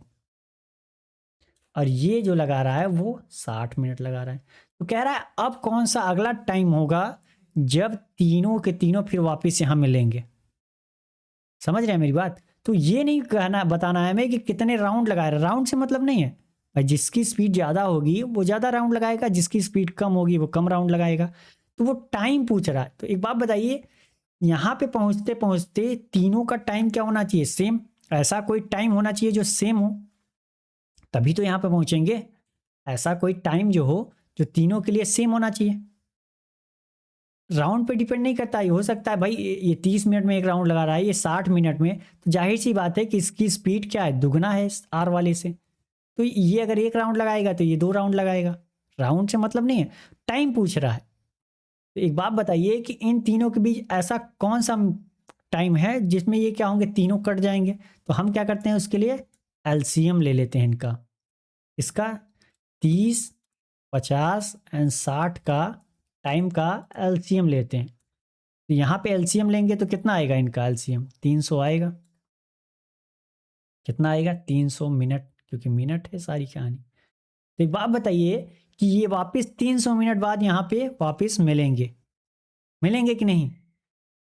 और ये जो लगा रहा है वो 60 मिनट लगा रहा है। तो कह रहा है अब कौन सा अगला टाइम होगा जब तीनों के तीनों फिर वापस यहाँ मिलेंगे। समझ रहे हैं मेरी बात? तो ये नहीं कहना बताना है हमें कि कितने राउंड लगाए, राउंड से मतलब नहीं है भाई। जिसकी स्पीड ज़्यादा होगी वो ज़्यादा राउंड लगाएगा, जिसकी स्पीड कम होगी वो कम राउंड लगाएगा। तो वो टाइम पूछ रहा है। तो एक बात बताइए, यहाँ पे पहुँचते पहुँचते तीनों का टाइम क्या होना चाहिए? सेम। ऐसा कोई टाइम होना चाहिए जो सेम हो, तभी तो यहाँ पे पहुँचेंगे। ऐसा कोई टाइम जो हो जो तीनों के लिए सेम होना चाहिए। राउंड पे डिपेंड नहीं करता। ये हो सकता है भाई ये 30 मिनट में एक राउंड लगा रहा है, ये 60 मिनट में, तो जाहिर सी बात है कि इसकी स्पीड क्या है? दुगना है आर वाले से। तो ये अगर एक राउंड लगाएगा तो ये 2 राउंड लगाएगा। राउंड से मतलब नहीं है, टाइम पूछ रहा है। तो एक बात बताइए कि इन तीनों के बीच ऐसा कौन सा टाइम है जिसमें ये क्या होंगे? तीनों कट जाएंगे। तो हम क्या करते हैं उसके लिए? एलसीएम ले लेते हैं इनका। इसका 30, 50 एंड 60 का टाइम का एलसीएम लेते हैं। तो यहाँ पे एलसीएम लेंगे तो कितना आएगा इनका एलसीएम? 300 आएगा। कितना आएगा? 300 मिनट, क्योंकि मिनट है सारी कहानी। तो एक बात बताइए कि ये वापस 300 मिनट बाद यहाँ पे वापस मिलेंगे, मिलेंगे कि नहीं?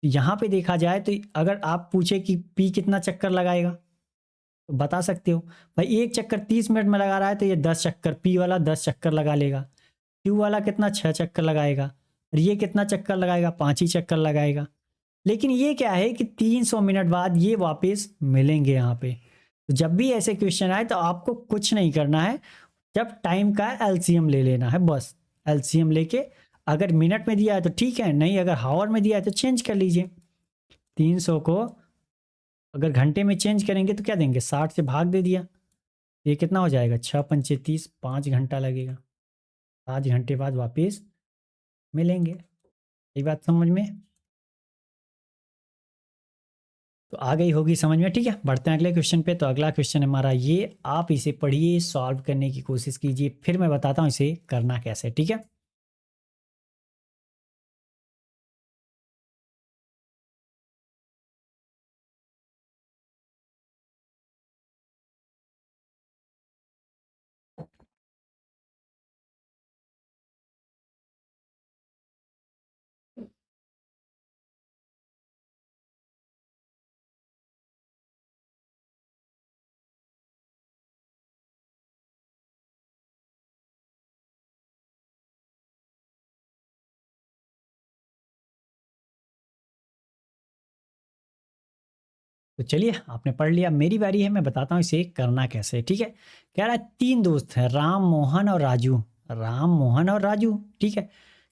यहाँ पे देखा जाए तो अगर आप पूछे कि पी कितना चक्कर लगाएगा तो बता सकते हो भाई। एक चक्कर 30 मिनट में लगा रहा है तो ये 10 चक्कर, पी वाला 10 चक्कर लगा लेगा। क्यू वाला कितना? 6 चक्कर लगाएगा। और ये कितना चक्कर लगाएगा? 5 ही चक्कर लगाएगा। लेकिन ये क्या है कि 300 मिनट बाद ये वापस मिलेंगे यहाँ पे। तो जब भी ऐसे क्वेश्चन आए तो आपको कुछ नहीं करना है, जब टाइम का एलसीएम ले लेना है बस। एलसीएम लेके अगर मिनट में दिया है तो ठीक है, नहीं अगर हावर में दिया है तो चेंज कर लीजिए। 300 को अगर घंटे में चेंज करेंगे तो क्या देंगे? 60 से भाग दे दिया, ये कितना हो जाएगा? 6 पंचे 30, 5 घंटा लगेगा। 5 घंटे बाद वापस मिलेंगे। ये बात समझ में तो आ गई होगी समझ में? ठीक है, बढ़ते हैं अगले क्वेश्चन पे। तो अगला क्वेश्चन हमारा ये, आप इसे पढ़िए, सॉल्व करने की कोशिश कीजिए, फिर मैं बताता हूँ इसे करना कैसे। ठीक है, तो चलिए आपने पढ़ लिया, मेरी बारी है, मैं बताता हूँ इसे करना कैसे। ठीक है, कह रहा है 3 दोस्त हैं, राम, मोहन और राजू। राम, मोहन और राजू। ठीक है,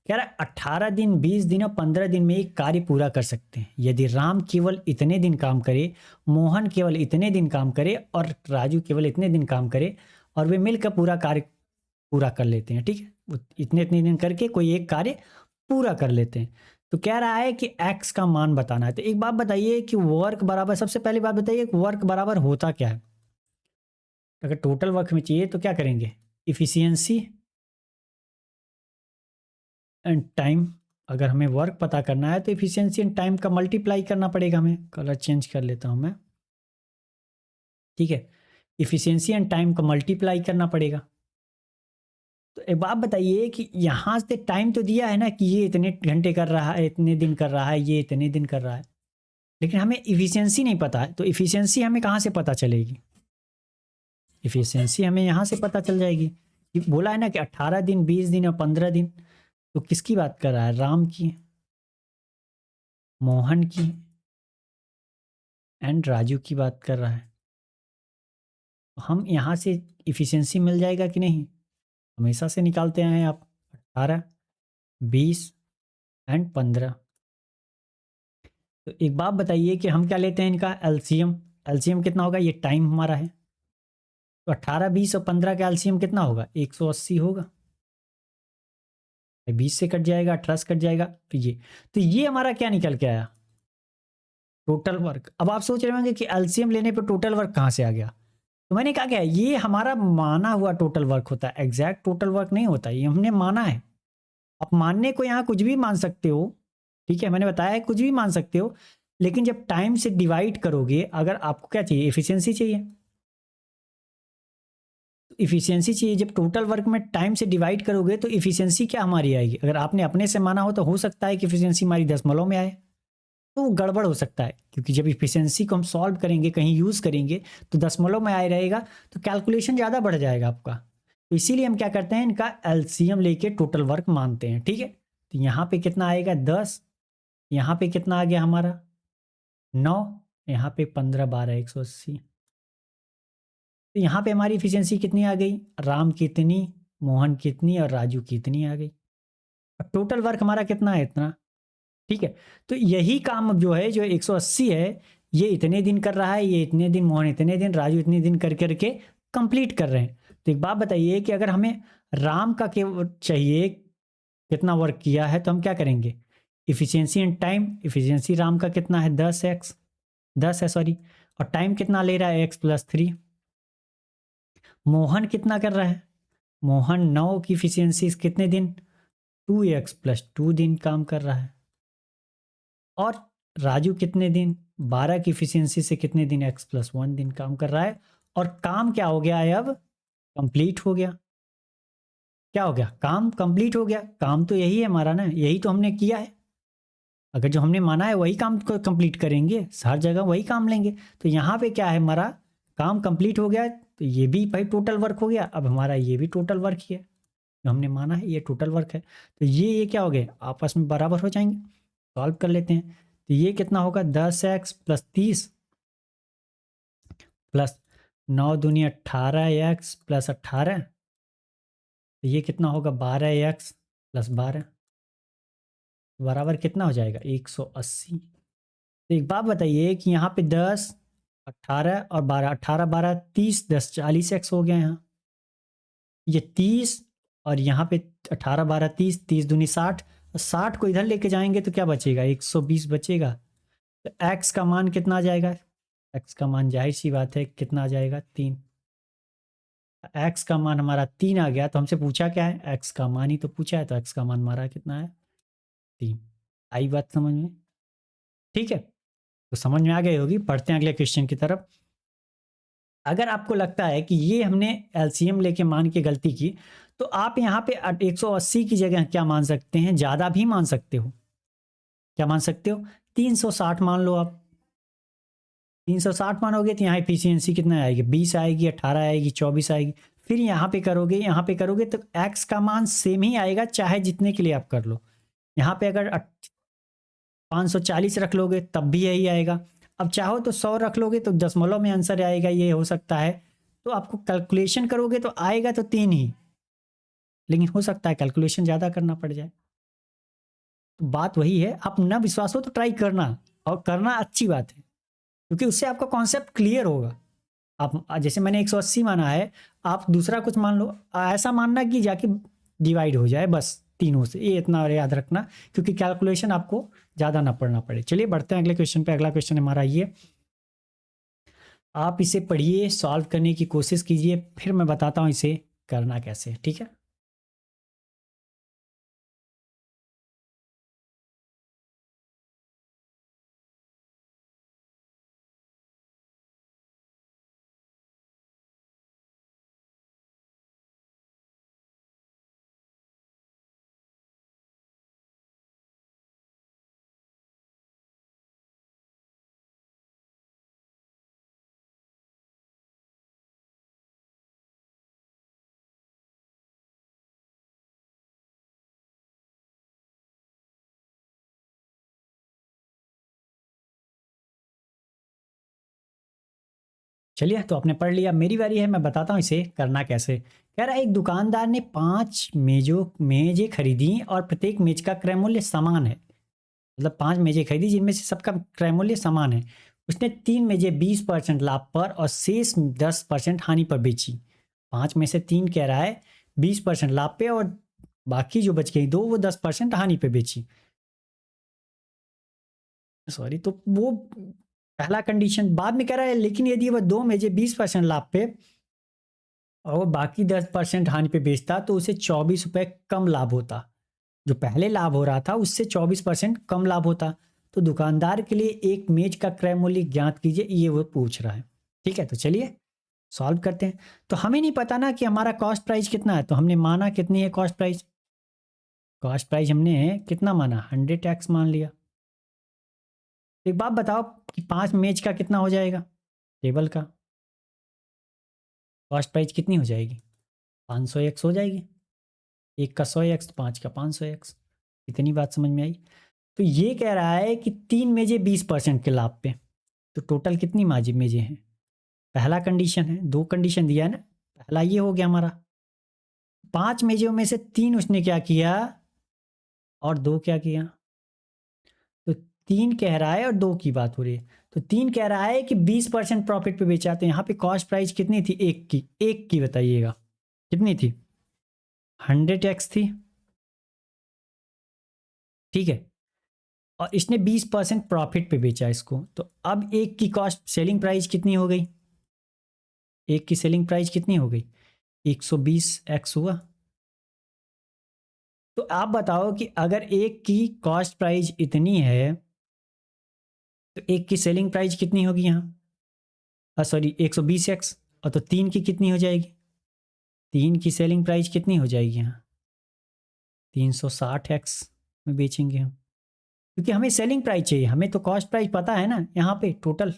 कह रहा है 18 दिन, 20 दिन और 15 दिन में एक कार्य पूरा कर सकते हैं। यदि राम केवल इतने दिन काम करे, मोहन केवल इतने दिन काम करे और राजू केवल इतने दिन काम करे और वे मिलकर पूरा कार्य पूरा कर लेते हैं। ठीक है, वो इतने इतने दिन करके कोई एक कार्य पूरा कर लेते हैं। तो कह रहा है कि एक्स का मान बताना है। तो एक बात बताइए कि वर्क बराबर, सबसे पहली बात बताइए वर्क बराबर होता क्या है? अगर टोटल वर्क में चाहिए तो क्या करेंगे? Efficiency and time. अगर हमें वर्क पता करना है तो इफिशियंसी एंड टाइम का मल्टीप्लाई करना पड़ेगा हमें। कलर चेंज कर लेता हूं मैं। ठीक है, इफिशियंसी एंड टाइम का मल्टीप्लाई करना पड़ेगा। तो एक बात बताइए कि यहाँ से टाइम तो दिया है ना कि ये इतने घंटे कर रहा है, इतने दिन कर रहा है, ये इतने दिन कर रहा है, लेकिन हमें इफिशियंसी नहीं पता है। तो इफिशियंसी हमें कहाँ से पता चलेगी? इफिशियंसी हमें यहाँ से पता चल जाएगी कि बोला है ना कि 18 दिन, 20 दिन और 15 दिन। तो किसकी बात कर रहा है? राम की, मोहन की एंड राजू की बात कर रहा है। तो हम यहाँ से इफिशियंसी मिल जाएगा कि नहीं? हमेशा से निकालते आए हैं आप। 18, 20 एंड 15। तो एक बात बताइए कि हम क्या लेते हैं इनका एलसीएम। एलसीएम कितना होगा? ये टाइम हमारा है। तो 18, 20 और 15 का एलसीएम कितना होगा? 180 होगा। 20 से कट जाएगा, 18 से कट जाएगा, तो ये हमारा क्या निकल के आया? Total work. अब आप सोच रहे होंगे कि एलसीएम लेने पर टोटल वर्क कहाँ से आ गया? तो मैंने कहा क्या, ये हमारा माना हुआ टोटल वर्क होता है, एग्जैक्ट टोटल वर्क नहीं होता, ये हमने माना है। आप मानने को यहाँ कुछ भी मान सकते हो। ठीक है, मैंने बताया है कुछ भी मान सकते हो, लेकिन जब टाइम से डिवाइड करोगे, अगर आपको क्या चाहिए? एफिशिएंसी चाहिए। इफिशियंसी चाहिए। जब टोटल वर्क में टाइम से डिवाइड करोगे तो इफिशियंसी क्या हमारी आएगी? अगर आपने अपने से माना हो तो हो सकता है कि इफिशियंसी हमारी दशमलव में आए, तो वो गड़बड़ हो सकता है, क्योंकि जब इफिशियंसी को हम सॉल्व करेंगे, कहीं यूज़ करेंगे तो दशमलव में आए रहेगा, तो कैलकुलेशन ज़्यादा बढ़ जाएगा आपका। तो इसीलिए हम क्या करते हैं, इनका एलसीएम लेके टोटल वर्क मानते हैं। ठीक है, तो यहाँ पे कितना आएगा 10, यहाँ पे कितना आ गया हमारा 9, यहाँ पे 15 12 180। तो यहाँ पे हमारी इफिशियंसी कितनी आ गई, राम कितनी, मोहन कितनी और राजू कितनी आ गई। टोटल वर्क हमारा कितना है, इतना। ठीक है, तो यही काम अब जो है, जो 180 है, ये इतने दिन कर रहा है, ये इतने दिन, मोहन इतने दिन, राजू इतने दिन कर करके कंप्लीट कर रहे हैं। तो एक बात बताइए कि अगर हमें राम का के चाहिए कितना वर्क किया है, तो हम क्या करेंगे, efficiency in time, efficiency Ram का कितना है 10 है सॉरी, और टाइम कितना ले रहा है x+3। मोहन कितना कर रहा है, मोहन 9 की इफिशियंसी कितने दिन, 2x+2 दिन काम कर रहा है। और राजू कितने दिन, 12 की इफिशियंसी से कितने दिन, x+1 दिन काम कर रहा है। और काम क्या हो गया है, अब कंप्लीट हो गया। क्या हो गया, काम कंप्लीट हो गया। काम तो यही है हमारा ना, यही तो हमने किया है। अगर जो हमने माना है वही काम को कंप्लीट करेंगे, हर जगह वही काम लेंगे। तो यहाँ पे क्या है, हमारा काम कंप्लीट हो गया, तो ये भी भाई टोटल वर्क हो गया। अब हमारा ये भी टोटल वर्क ही है, जो हमने माना है ये टोटल वर्क है। तो ये क्या हो गए, आपस में बराबर हो जाएंगे। सॉल्व कर लेते हैं, तो ये कितना होगा, 10x+30 प्लस 9×2 = 18x+18, तो ये कितना होगा 12x+12, बराबर कितना हो जाएगा 180। तो एक बात बताइए कि यहाँ पे 10 18 और 12, 18 12 30, 10 40x हो गया यहाँ। ये 30 और यहाँ पे 18 12 30, 30×2 = 60, और 60 को इधर लेके जाएंगे तो क्या बचेगा, 120 बचेगा। तो x का मान कितना आ जाएगा, x का मान जाहिर सी बात है कितना आ जाएगा 3। x का मान हमारा 3 आ गया, तो हमसे पूछा क्या है, x का मान ही तो पूछा है, तो x का मान हमारा कितना है 3। आई बात समझ में? ठीक है, तो समझ में आ गई होगी। पढ़ते हैं अगले क्वेश्चन की तरफ। अगर आपको लगता है कि ये हमने एलसीएम लेके मान के गलती की, तो आप यहाँ पे 180 की जगह क्या मान सकते हैं, ज़्यादा भी मान सकते हो। क्या मान सकते हो, 360 मान लो आप। 360 मानोगे तो यहाँ एफिशिएंसी कितना आएगी, 20 आएगी, 18 आएगी, 24 आएगी। फिर यहाँ पे करोगे, यहाँ पे करोगे तो x का मान सेम ही आएगा, चाहे जितने के लिए आप कर लो। यहाँ पे अगर 540 रख लोगे तब भी यही आएगा। अब चाहो तो 100 रख लोगे तो दशमलव में आंसर आएगा, ये हो सकता है। तो आपको कैलकुलेशन करोगे तो आएगा तो 3 ही, लेकिन हो सकता है कैलकुलेशन ज़्यादा करना पड़ जाए। तो बात वही है, आप ना विश्वास हो तो ट्राई करना, और करना अच्छी बात है, क्योंकि उससे आपका कॉन्सेप्ट क्लियर होगा। आप जैसे मैंने 180 माना है, आप दूसरा कुछ मान लो, ऐसा मानना कि जाके डिवाइड हो जाए बस तीनों से, ये इतना याद रखना, क्योंकि कैलकुलेशन आपको ज़्यादा ना पढ़ना पड़े। चलिए बढ़ते हैं अगले क्वेश्चन पे। अगला क्वेश्चन हमारा ये, आप इसे पढ़िए, सॉल्व करने की कोशिश कीजिए, फिर मैं बताता हूँ इसे करना कैसे। ठीक है, चलिए तो आपने पढ़ लिया, मेरी बारी है, मैं बताता हूँ इसे करना कैसे। कह रहा है एक दुकानदार ने 5 मेजें खरीदी और प्रत्येक मेज का क्रय मूल्य समान है। मतलब 5 मेजें खरीदी जिनमें से सबका क्रय मूल्य समान है। उसने 3 मेजें 20% लाभ पर और शेष 10% हानि पर बेची। 5 में से 3 कह रहा है 20% लाभ पे, और बाकी जो बच गई 2 वो 10% हानि पे बेची। सॉरी, तो वो पहला कंडीशन। बाद में कह रहा है लेकिन यदि वह 2 मेजें 20% लाभ पे और बाकी 10% हानि पे बेचता तो उसे 24 रुपये कम लाभ होता। जो पहले लाभ हो रहा था उससे 24% कम लाभ होता। तो दुकानदार के लिए एक मेज का क्रय मूल्य ज्ञात कीजिए, ये वो पूछ रहा है। ठीक है, तो चलिए सॉल्व करते हैं। तो हमें नहीं पता ना कि हमारा कॉस्ट प्राइस कितना है, तो हमने माना कितनी है कॉस्ट प्राइस। कॉस्ट प्राइस हमने कितना माना, 100x मान लिया। एक बात बताओ कि 5 मेज का कितना हो जाएगा, टेबल का कॉस्ट प्राइस कितनी हो जाएगी, 500x हो जाएगी। एक का 100x तो 5 का 500x। इतनी बात समझ में आई। तो ये कह रहा है कि 3 मेजें 20% के लाभ पे, तो टोटल कितनी माजी मेजें हैं। पहला कंडीशन है, 2 कंडीशन दिया है ना, पहला ये हो गया हमारा। 5 मेजों में से 3 उसने क्या किया और 2 क्या किया। तो 3 कह रहा है और 2 की बात हो रही है। तो 3 कह रहा है कि 20% प्रॉफिट पे बेचा। तो यहाँ पे कॉस्ट प्राइस कितनी थी, एक की बताइएगा कितनी थी, 100x थी, ठीक है। और इसने 20% प्रॉफिट पे बेचा इसको। तो अब एक की कॉस्ट सेलिंग प्राइस कितनी हो गई, एक की सेलिंग प्राइस कितनी हो गई, 120x हुआ। तो आप बताओ कि अगर एक की कॉस्ट प्राइस इतनी है तो एक की सेलिंग प्राइस कितनी होगी यहाँ, सॉरी 120x। और तो 3 की कितनी हो जाएगी, 3 की सेलिंग प्राइस कितनी हो जाएगी यहाँ, 360x में बेचेंगे हम, क्योंकि हमें सेलिंग प्राइस चाहिए, हमें तो कॉस्ट प्राइस पता है ना यहाँ पे टोटल।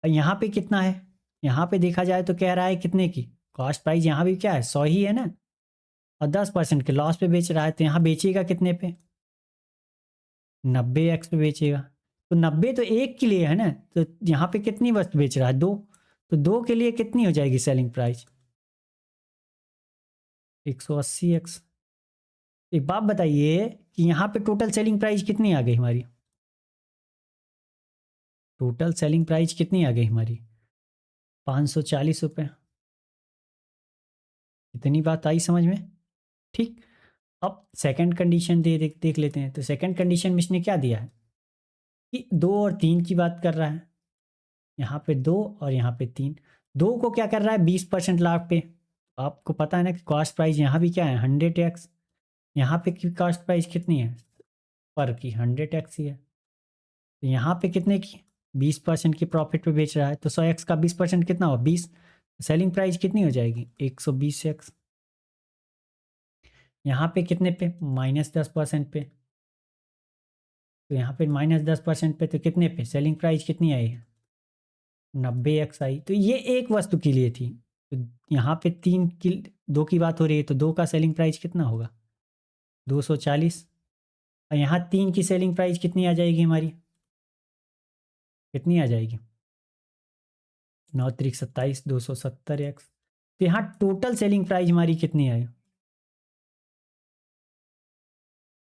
और यहाँ पे कितना है, यहाँ पे देखा जाए तो कह रहा है कितने की कॉस्ट प्राइस, यहाँ भी क्या है 100 ही है ना, और 10% के लॉस पे बेच रहा है। तो यहाँ बेचेगा कितने पे, 90x पे बेचेगा। तो 90 तो एक के लिए है ना, तो यहाँ पे कितनी वस्तु बेच रहा है, 2। तो 2 के लिए कितनी हो जाएगी सेलिंग प्राइस, 180x। एक बात बताइए कि यहाँ पे टोटल सेलिंग प्राइस कितनी आ गई हमारी, टोटल सेलिंग प्राइस कितनी आ गई हमारी, 540 रुपये। इतनी बात आई समझ में, ठीक। अब सेकंड कंडीशन देख लेते हैं। तो सेकंड कंडीशन में इसने क्या दिया है कि 2 और 3 की बात कर रहा है, यहाँ पे 2 और यहाँ पे 3। 2 को क्या कर रहा है 20% लाभ पे। आपको पता है ना कि कॉस्ट प्राइस यहाँ भी क्या है 100x, यहाँ पे की कॉस्ट प्राइस कितनी है पर की 100x ही है। तो यहाँ पे कितने की 20% की प्रॉफिट पे बेच रहा है, तो 100x का 20% कितना हो 20। सेलिंग प्राइस कितनी हो जाएगी 120x। यहाँ पे कितने पे -10% पे, तो यहाँ पे -10% पे तो कितने पे सेलिंग प्राइस कितनी आई है 90x आई। तो ये एक वस्तु के लिए थी। तो यहाँ पे 3 की 2 की बात हो रही है, तो 2 का सेलिंग प्राइस कितना होगा 240। और यहाँ 3 की सेलिंग प्राइस कितनी आ जाएगी हमारी, कितनी आ जाएगी 9 त्रिक 27, 270x। तो यहाँ टोटल सेलिंग प्राइस हमारी कितनी आई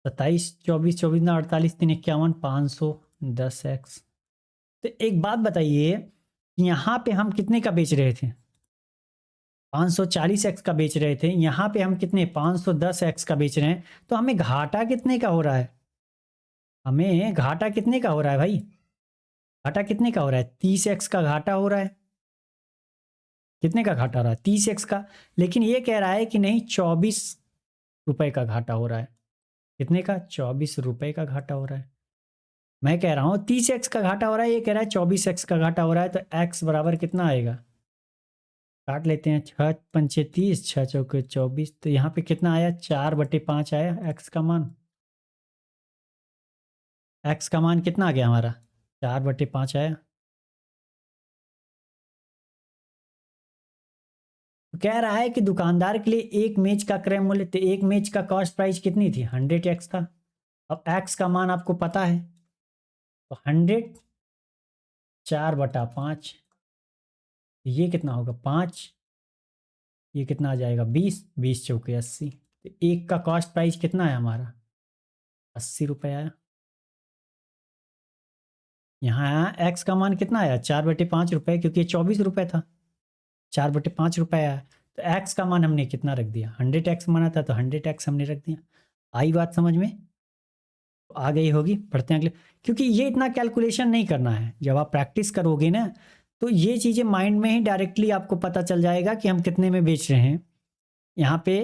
27, 24, 24 ना 48, 3 51, 510x। तो एक बात बताइए, यहाँ पे हम कितने का बेच रहे थे 540x का बेच रहे थे, यहाँ पे हम कितने 510x का बेच रहे हैं। तो हमें घाटा कितने का हो रहा है, हमें घाटा कितने का हो रहा है भाई, घाटा कितने का हो रहा है 30x का घाटा हो रहा है। कितने का घाटा हो रहा है 30x का। लेकिन ये कह रहा है कि नहीं 24 रुपए का घाटा हो रहा है। कितने का 24 रुपए का घाटा हो रहा है। मैं कह रहा हूँ 30x का घाटा हो रहा है, ये कह रहा है 24x का घाटा हो रहा है। तो x बराबर कितना आएगा, काट लेते हैं, 6 पंचे 30, 6 चौके 24। तो यहाँ पे कितना आया 4/5 आया x का मान। x का मान कितना आ गया हमारा 4/5 आया। तो कह रहा है कि दुकानदार के लिए एक मेज का क्रय मूल्य, तो एक मेज का कॉस्ट प्राइस कितनी थी 100x था। अब x का मान आपको पता है, तो 100 4/5, ये कितना होगा 5, ये कितना आ जाएगा 20, 20 चौके 80। तो एक का कॉस्ट प्राइस कितना है हमारा 80 रुपये आया। यहाँ x का मान कितना आया 4/5 रुपये, क्योंकि ये 24 रुपये था, 4/5 रुपये आया। तो x का मान हमने कितना रख दिया 100x माना था, तो 100x हमने रख दिया। आई बात समझ में, तो आ गई होगी। पढ़ते हैं अगले, क्योंकि ये इतना कैलकुलेशन नहीं करना है। जब आप प्रैक्टिस करोगे ना, तो ये चीज़ें माइंड में ही डायरेक्टली आपको पता चल जाएगा कि हम कितने में बेच रहे हैं। यहाँ पे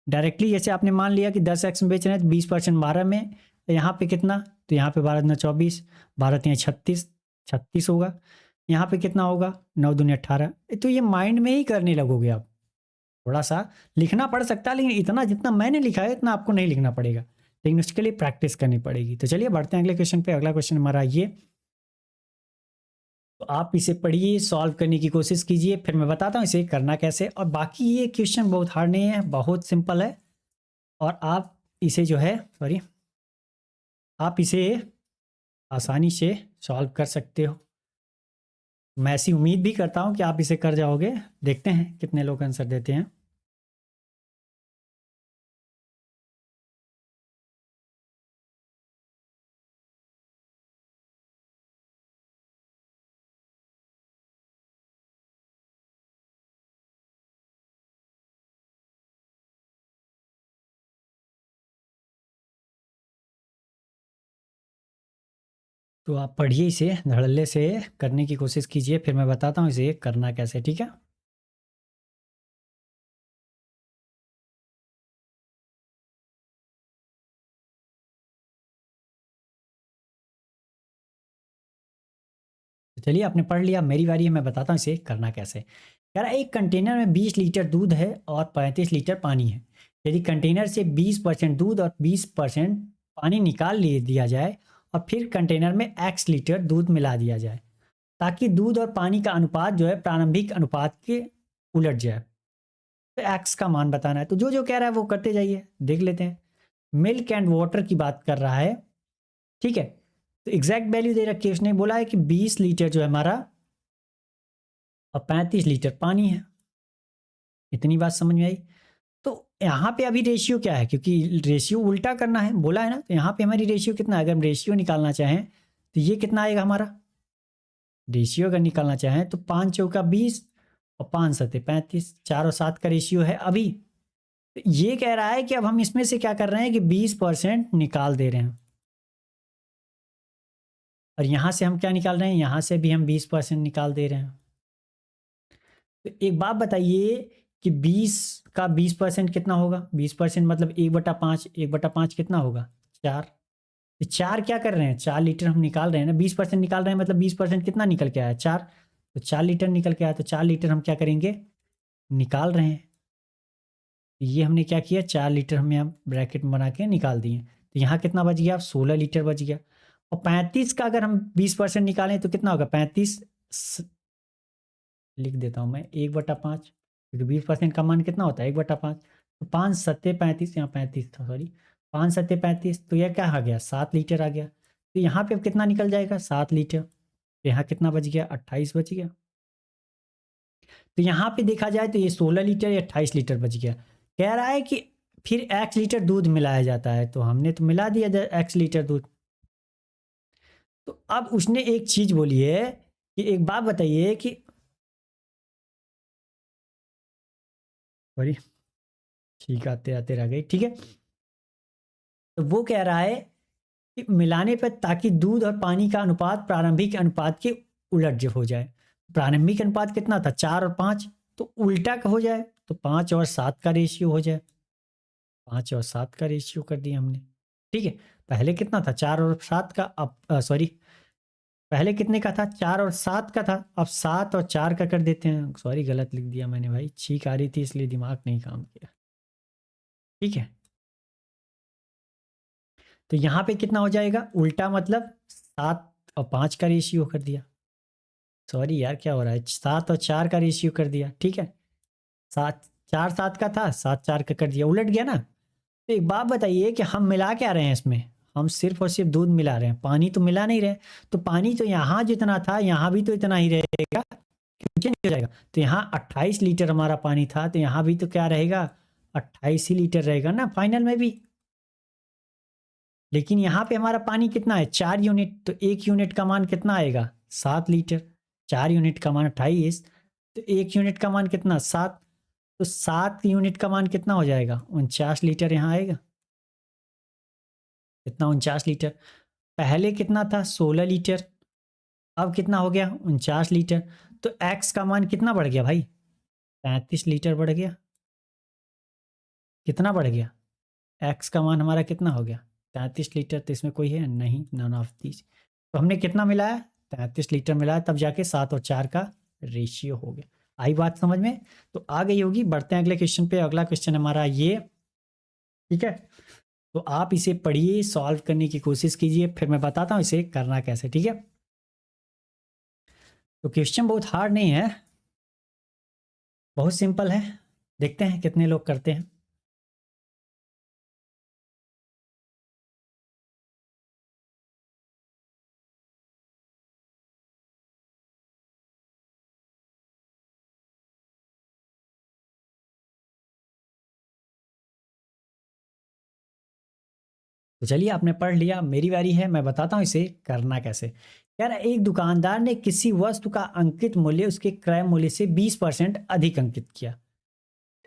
डायरेक्टली जैसे आपने मान लिया कि 10x में बेच रहे हैं, तो 20% 12 में, तो यहाँ पे कितना, तो यहाँ पे 12 दूना 24, 12 3 36, 36 होगा। यहाँ पे कितना होगा, 9 दूनी 18। तो ये माइंड में ही करने लगोगे आप। थोड़ा सा लिखना पड़ सकता है, लेकिन इतना जितना मैंने लिखा है इतना आपको नहीं लिखना पड़ेगा, लेकिन उसके लिए प्रैक्टिस करनी पड़ेगी। तो चलिए बढ़ते हैं अगले क्वेश्चन पे। अगला क्वेश्चन हमारा ये, तो आप इसे पढ़िए, सॉल्व करने की कोशिश कीजिए, फिर मैं बताता हूँ इसे करना कैसे। और बाकी ये क्वेश्चन बहुत हार्ड नहीं है, बहुत सिंपल है, और आप इसे जो है सॉरी आप इसे आसानी से सॉल्व कर सकते हो। मैं ऐसी उम्मीद भी करता हूँ कि आप इसे कर जाओगे। देखते हैं कितने लोग आंसर देते हैं। तो आप पढ़िए, इसे धड़ल्ले से करने की कोशिश कीजिए, फिर मैं बताता हूँ इसे करना कैसे, ठीक है। तो चलिए आपने पढ़ लिया, मेरी बारी है, मैं बताता हूँ इसे करना कैसे। कह रहा है एक कंटेनर में 20 लीटर दूध है और 35 लीटर पानी है। यदि कंटेनर से 20% दूध और 20% पानी निकाल दिया जाए और फिर कंटेनर में x लीटर दूध मिला दिया जाए, ताकि दूध और पानी का अनुपात जो है प्रारंभिक अनुपात के उलट जाए, तो x का मान बताना है। तो जो जो कह रहा है वो करते जाइए, देख लेते हैं। मिल्क एंड वाटर की बात कर रहा है, ठीक है। तो एग्जैक्ट वैल्यू दे रखी है, उसने बोला है कि 20 लीटर जो है हमारा और 35 लीटर पानी है। इतनी बात समझ में आई। तो यहाँ पे अभी रेशियो क्या है, क्योंकि रेशियो उल्टा करना है बोला है ना, तो यहाँ पे हमारी रेशियो कितना है, अगर हम रेशियो निकालना चाहें तो ये कितना आएगा हमारा। रेशियो अगर निकालना चाहें तो 5 चौका 20 और 5 सत्ते 35, 4 और 7 का रेशियो है अभी। तो ये कह रहा है कि अब हम इसमें से क्या कर रहे हैं कि 20% निकाल दे रहे हैं, और यहाँ से हम क्या निकाल रहे हैं, यहाँ से भी हम 20% निकाल दे रहे हैं। तो एक बात बताइए कि 20 का 20% कितना होगा, 20% मतलब 1/5, 1/5 कितना होगा, 4। तो 4 क्या कर रहे हैं, 4 लीटर हम निकाल रहे हैं ना, 20% निकाल रहे हैं, मतलब 20% कितना निकल के आया, 4। तो 4 लीटर निकल के आया, तो 4 लीटर हम क्या करेंगे, निकाल रहे हैं। तो ये हमने क्या किया, 4 लीटर हमने यहाँ ब्रैकेट में बना के निकाल दिए। तो यहाँ कितना बच गया, 16 लीटर बच गया। और 35 का अगर हम 20% निकालें तो कितना होगा, 35 लिख देता हूँ मैं, 1/5, क्योंकि 20% का मान कितना होता है, 1/5। तो 5 सत्ते 35, यहाँ 35 था सॉरी, 5 सत्ते 35, तो यह क्या आ गया, 7 लीटर आ गया। तो यहाँ पे अब कितना निकल जाएगा, 7 लीटर। तो यहाँ कितना बच गया, 28 बच गया। तो यहाँ पे देखा जाए तो ये 16 लीटर या 28 लीटर बच गया। कह रहा है कि फिर एक्स लीटर दूध मिलाया जाता है, तो हमने तो मिला दिया एक्स लीटर दूध। तो अब उसने एक चीज बोली है कि एक बात बताइए कि सॉरी, ठीक आते आते रह गई, ठीक है। तो वो कह रहा है कि मिलाने पर ताकि दूध और पानी का अनुपात प्रारंभिक अनुपात के उलट जो हो जाए। प्रारंभिक अनुपात कितना था, 4 और 5, तो उल्टा का हो जाए, तो 5 और 7 का रेशियो हो जाए। 5 और 7 का रेशियो कर दिया हमने, ठीक है। पहले कितना था, 4 और 7 का, अब सॉरी, पहले कितने का था, 4 और 7 का था, अब 7 और 4 का कर देते हैं। सॉरी गलत लिख दिया मैंने भाई, छींक आ रही थी इसलिए दिमाग नहीं काम किया, ठीक है। तो यहाँ पे कितना हो जाएगा, उल्टा मतलब 7 और 5 का रेशियो कर दिया। सॉरी यार क्या हो रहा है, 7 और 4 का रेशियो कर दिया, ठीक है। 7 4 7 का था, 7 4 का कर दिया, उलट गया ना। तो एक बात बताइए कि हम मिला क्या रहे हैं इसमें, हम सिर्फ और सिर्फ दूध मिला रहे हैं, पानी तो मिला नहीं रहे। तो पानी तो यहाँ जितना था यहाँ भी तो इतना ही रहेगा, नीचे नहीं हो जाएगा। तो यहाँ 28 लीटर हमारा पानी था, तो यहाँ भी तो क्या रहेगा, 28 ही लीटर रहेगा ना फाइनल में भी। लेकिन यहाँ पे हमारा पानी कितना है, 4 यूनिट, तो 1 यूनिट का मान कितना आएगा, 7 लीटर। 4 यूनिट का मान 28, तो 1 यूनिट का मान कितना, 7। तो 7 यूनिट का मान कितना हो जाएगा, 49 लीटर यहाँ आएगा। कितना, 49 लीटर। पहले कितना था, 16 लीटर, अब कितना हो गया, 49 लीटर। तो एक्स का मान कितना बढ़ गया भाई, 35 लीटर बढ़ गया। कितना बढ़ गया, एक्स का मान हमारा कितना हो गया, 33 लीटर। तो इसमें कोई है नहीं, नन ऑफ दीज। तो हमने कितना मिलाया, 33 लीटर मिला है, तब जाके 7 और 4 का रेशियो हो गया। आई बात समझ में? तो आ गई होगी। बढ़ते हैं अगले क्वेश्चन पे। अगला क्वेश्चन हमारा ये, ठीक है। तो आप इसे पढ़िए, सॉल्व करने की कोशिश कीजिए, फिर मैं बताता हूँ इसे करना कैसे, ठीक है। तो क्वेश्चन बहुत हार्ड नहीं है, बहुत सिंपल है। देखते हैं कितने लोग करते हैं। तो चलिए, आपने पढ़ लिया, मेरी बारी है, मैं बताता हूँ इसे करना कैसे। यार, एक दुकानदार ने किसी वस्तु का अंकित मूल्य उसके क्रय मूल्य से 20% अधिक अंकित किया,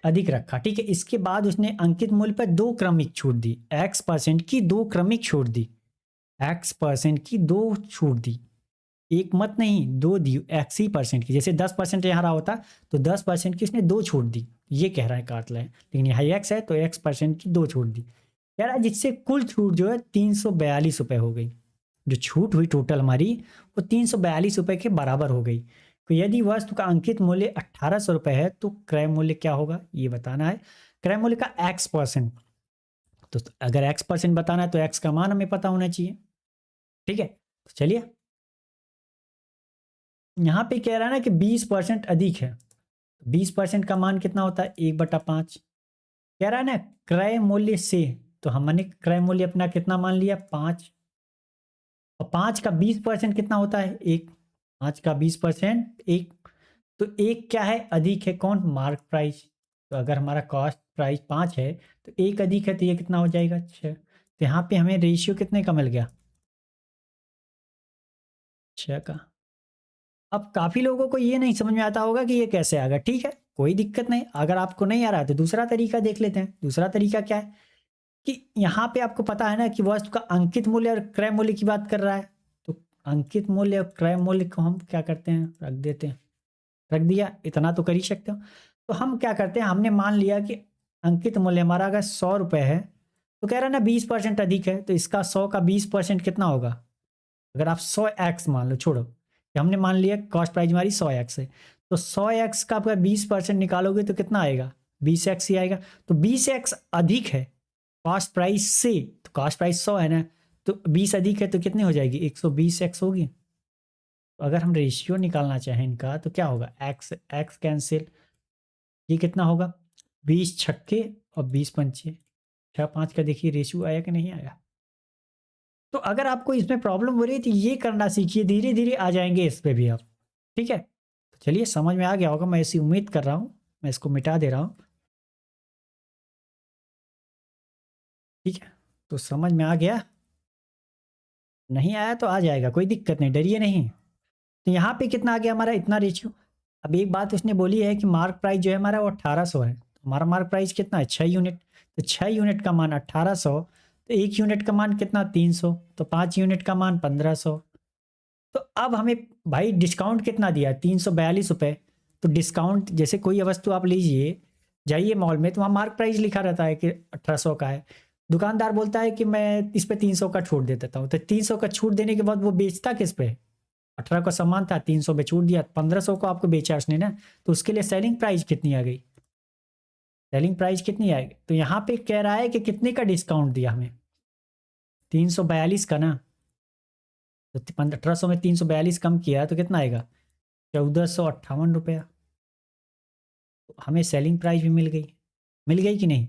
अधिक रखा, ठीक है। इसके बाद उसने अंकित मूल्य पर 2 क्रमिक छूट दी, x% की 2 क्रमिक छूट दी, x% की 2 छूट दी, एक मत नहीं, 2 दी, x ही परसेंट की। जैसे 10% यहाँ रहा होता तो 10% की उसने 2 छूट दी, ये कह रहा है काटला है, लेकिन यहाँ x है तो x% की 2 छूट दी। यार, जिससे कुल छूट जो है 342 रुपये हो गई। जो छूट हुई टोटल हमारी, वो 342 रुपये के बराबर हो गई। तो यदि वस्तु का अंकित मूल्य 1800 रुपये है तो क्रय मूल्य क्या होगा, ये बताना है। क्रय मूल्य का x%। तो अगर x% बताना है तो x का मान हमें पता होना चाहिए, ठीक है। तो चलिए, यहाँ पे कह रहा है ना कि 20% अधिक है। 20% का मान कितना होता है, 1/5। कह रहा है ना क्रय मूल्य से, तो हमने क्रय मूल्य अपना कितना मान लिया, 5। और 5 का 20% कितना होता है, 1। 5 का 20% 1। तो एक क्या है, अधिक है, कौन, मार्क प्राइस। तो अगर हमारा कॉस्ट प्राइस 5 है तो एक अधिक है, तो ये कितना हो जाएगा, 6। तो यहाँ पे हमें रेशियो कितने का मिल गया, 6 का। अब काफ़ी लोगों को ये नहीं समझ में आता होगा कि ये कैसे आ गया, ठीक है, कोई दिक्कत नहीं। अगर आपको नहीं आ रहा है तो दूसरा तरीका देख लेते हैं। दूसरा तरीका क्या है कि यहाँ पे आपको पता है ना कि वस्तु का अंकित मूल्य और क्रय मूल्य की बात कर रहा है। तो अंकित मूल्य और क्रय मूल्य को हम क्या करते हैं, रख देते हैं। रख दिया, इतना तो कर ही सकते हो। तो हम क्या करते हैं, हमने मान लिया कि अंकित मूल्य हमारा अगर 100 रुपये है, तो कह रहा है ना 20% अधिक है, तो इसका 100 का 20% कितना होगा। अगर आप 100x मान लो, छोड़ो, कि हमने मान लिया कॉस्ट प्राइस हमारी 100x है, तो 100x का अगर 20% निकालोगे तो कितना आएगा, 20x ही आएगा। तो 20x अधिक है कॉस्ट प्राइस से, तो कॉस्ट प्राइस 100 है ना, तो 20 अधिक है तो कितनी हो जाएगी, 120x होगी। तो अगर हम रेशियो निकालना चाहें इनका तो क्या होगा, x x कैंसिल, ये कितना होगा, 20 छक्के और 20 पंचे, 6 5 का देखिए रेशियो आया कि नहीं आया। तो अगर आपको इसमें प्रॉब्लम हो रही है तो ये करना सीखिए, धीरे धीरे आ जाएंगे इस पे भी आप, ठीक है। तो चलिए, समझ में आ गया होगा, मैं ऐसी उम्मीद कर रहा हूँ। मैं इसको मिटा दे रहा हूँ, ठीक है। तो समझ में आ गया, नहीं आया तो आ जाएगा, कोई दिक्कत नहीं, डरिए नहीं। तो यहाँ पे कितना आ गया हमारा, इतना रेशियो। अब एक बात उसने बोली है कि मार्क प्राइस जो है हमारा वो 1800 है, तो हमारा मार्क प्राइस कितना है, 6 यूनिट। तो 6 यूनिट का मान 1800, तो 1 यूनिट का मान कितना, 300, तो 5 यूनिट का मान 1500। तो अब हमें भाई डिस्काउंट कितना दिया, 342 रुपये। तो डिस्काउंट, जैसे कोई वस्तु आप लीजिए, जाइए मॉल में, तो वहाँ मार्क प्राइस लिखा रहता है कि 1800 का है। दुकानदार बोलता है कि मैं इस पे 300 का छूट दे देता हूँ, तो 300 का छूट देने के बाद वो बेचता किस पे, 18 का सामान था, 300 पे छूट दिया, 1500 को आपको बेचा उसने ना, तो उसके लिए सेलिंग प्राइस कितनी आ गई, सेलिंग प्राइस कितनी आएगी। तो यहाँ पे कह रहा है कि कितने का डिस्काउंट दिया हमें, 342 का ना। तो 1800 में 342 कम किया तो कितना आएगा, 1458 रुपया। तो हमें सेलिंग प्राइस भी मिल गई कि नहीं।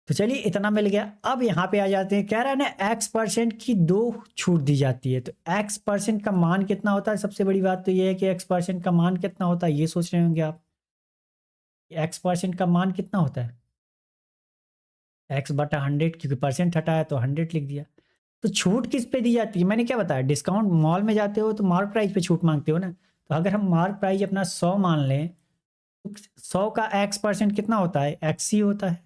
तो चलिए, इतना मिल गया। अब यहाँ पे आ जाते हैं, कह रहा है ना x% की 2 छूट दी जाती है। तो x% का मान कितना होता है, सबसे बड़ी बात तो ये है कि x% का मान कितना होता है, ये सोच रहे होंगे आप, x% का मान कितना होता है, x/100, क्योंकि परसेंट हटाया तो 100 लिख दिया। तो छूट किस पे दी जाती है, मैंने क्या बताया, डिस्काउंट, मॉल में जाते हो तो मार्क प्राइस पे छूट मांगते हो ना। तो अगर हम मार्क प्राइस अपना 100 मान लें, तो 100 का x% कितना होता है, x ही होता है।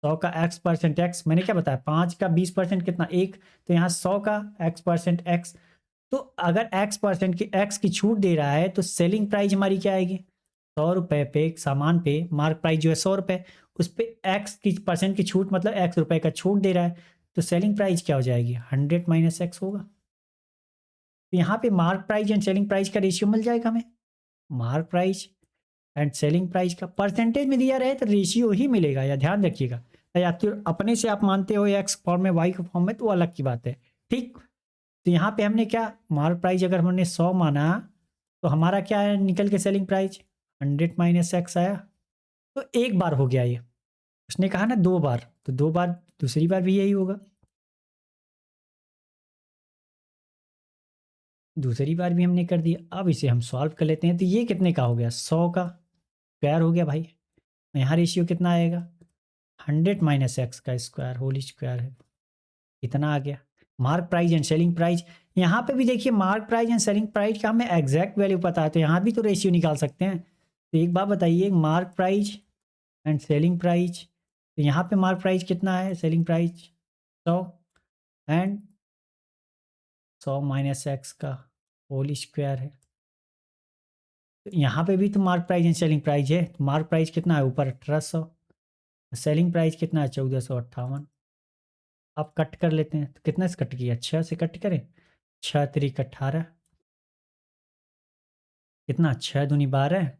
100 का x% x, मैंने क्या बताया, 5 का 20% कितना, 1। तो यहाँ 100 का x% x। तो अगर x% की x की छूट दे रहा है तो सेलिंग प्राइस हमारी क्या आएगी, 100 रुपये पे सामान पे मार्क प्राइस जो है 100 रुपये, उस पे x की परसेंट की छूट, मतलब x रुपये का छूट दे रहा है, तो सेलिंग प्राइस क्या हो जाएगी, 100 - x होगा। तो यहाँ पे mark price and selling price का रेशियो मिल जाएगा हमें। Mark price and selling price का परसेंटेज में दिया रहे तो रेशियो ही मिलेगा, या ध्यान रखिएगा। या तो अपने से आप मानते हो एक्स फॉर्म में वाई के फॉर्म में, तो अलग की बात है। ठीक, तो यहाँ पे हमने क्या, मार्क प्राइस अगर हमने 100 माना तो हमारा क्या है निकल के सेलिंग प्राइस 100 माइनस एक्स आया। तो एक बार हो गया ये, उसने कहा ना 2 बार, तो 2 बार दूसरी बार भी यही होगा, दूसरी बार भी हमने कर दिया। अब इसे हम सॉल्व कर लेते हैं। तो ये कितने का हो गया, 100 का स्क्वायर हो गया भाई। यहाँ रेशियो कितना आएगा, 100 माइनस एक्स का स्क्वायर होल स्क्वायर है, इतना आ गया। Mark price and selling price, यहाँ पे भी देखिए mark price and selling price का हमें एग्जैक्ट वैल्यू पता है, तो यहाँ भी तो रेशियो निकाल सकते हैं। तो एक बात बताइए, mark price and selling price, तो यहाँ पे मार्क प्राइस कितना है, selling price 100 and 100 minus x का होल स्क्वायर है। तो यहाँ पे भी तो mark price and selling price है, तो मार्क प्राइस कितना है ऊपर 1800, सेलिंग प्राइस कितना है 1458। अब कट कर लेते हैं, तो कितना से कट किया, 6 से कट करें, 6 3 18, कितना 6 दूनी 12,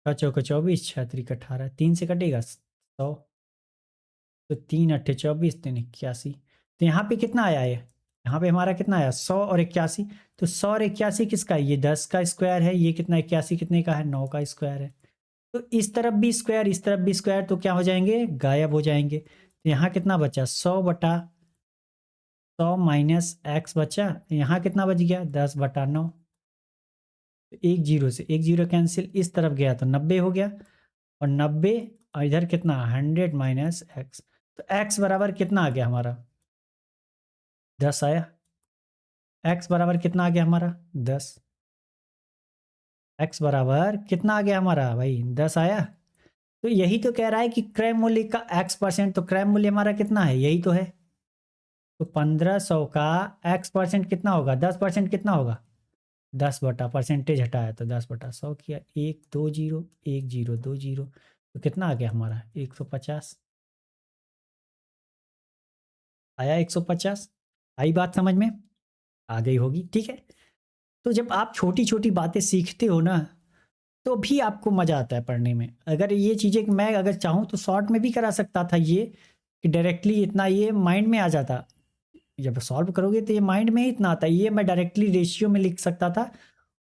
6 चौका 24, 6 3 18, 3 से कटेगा 100, तो 3 8 24, 3 81। तो यहाँ पे कितना आया है, यहाँ पे हमारा कितना आया 100 और 81। तो 100 और 81 किसका है, ये 10 का स्क्वायर है, ये कितना 81 कितने का है, 9 का स्क्वायर है। तो इस तरफ भी स्क्वायर इस तरफ भी स्क्वायर, तो क्या हो जाएंगे, गायब हो जाएंगे। तो यहाँ कितना बचा, 100 माइनस एक्स बचा, यहाँ कितना बच गया 10/9। तो एक जीरो से एक जीरो कैंसिल, इस तरफ गया तो 90 हो गया, और 90 और इधर कितना 100 माइनस एक्स। तो एक्स बराबर कितना आ गया हमारा, 10 आया। एक्स बराबर कितना आ गया हमारा 10, एक्स बराबर कितना आ गया हमारा भाई 10 आया। तो यही तो कह रहा है कि क्रय मूल्य का एक्स परसेंट, तो क्रय मूल्य हमारा कितना है, यही तो है। तो 1500 का एक्स परसेंट कितना होगा, 10% कितना होगा, 10 बटा परसेंटेज हटाया तो 10/100 किया, 1 2 0 1 0 2 0, तो कितना आ गया हमारा 150 आया, 150। आई बात समझ में, आ गई होगी, ठीक है। तो जब आप छोटी छोटी बातें सीखते हो ना, तो भी आपको मजा आता है पढ़ने में। अगर ये चीज़ें मैं अगर चाहूँ तो शॉर्ट में भी करा सकता था ये, कि डायरेक्टली इतना ये माइंड में आ जाता। जब सॉल्व करोगे तो ये माइंड में ही इतना आता है, ये मैं डायरेक्टली रेशियो में लिख सकता था,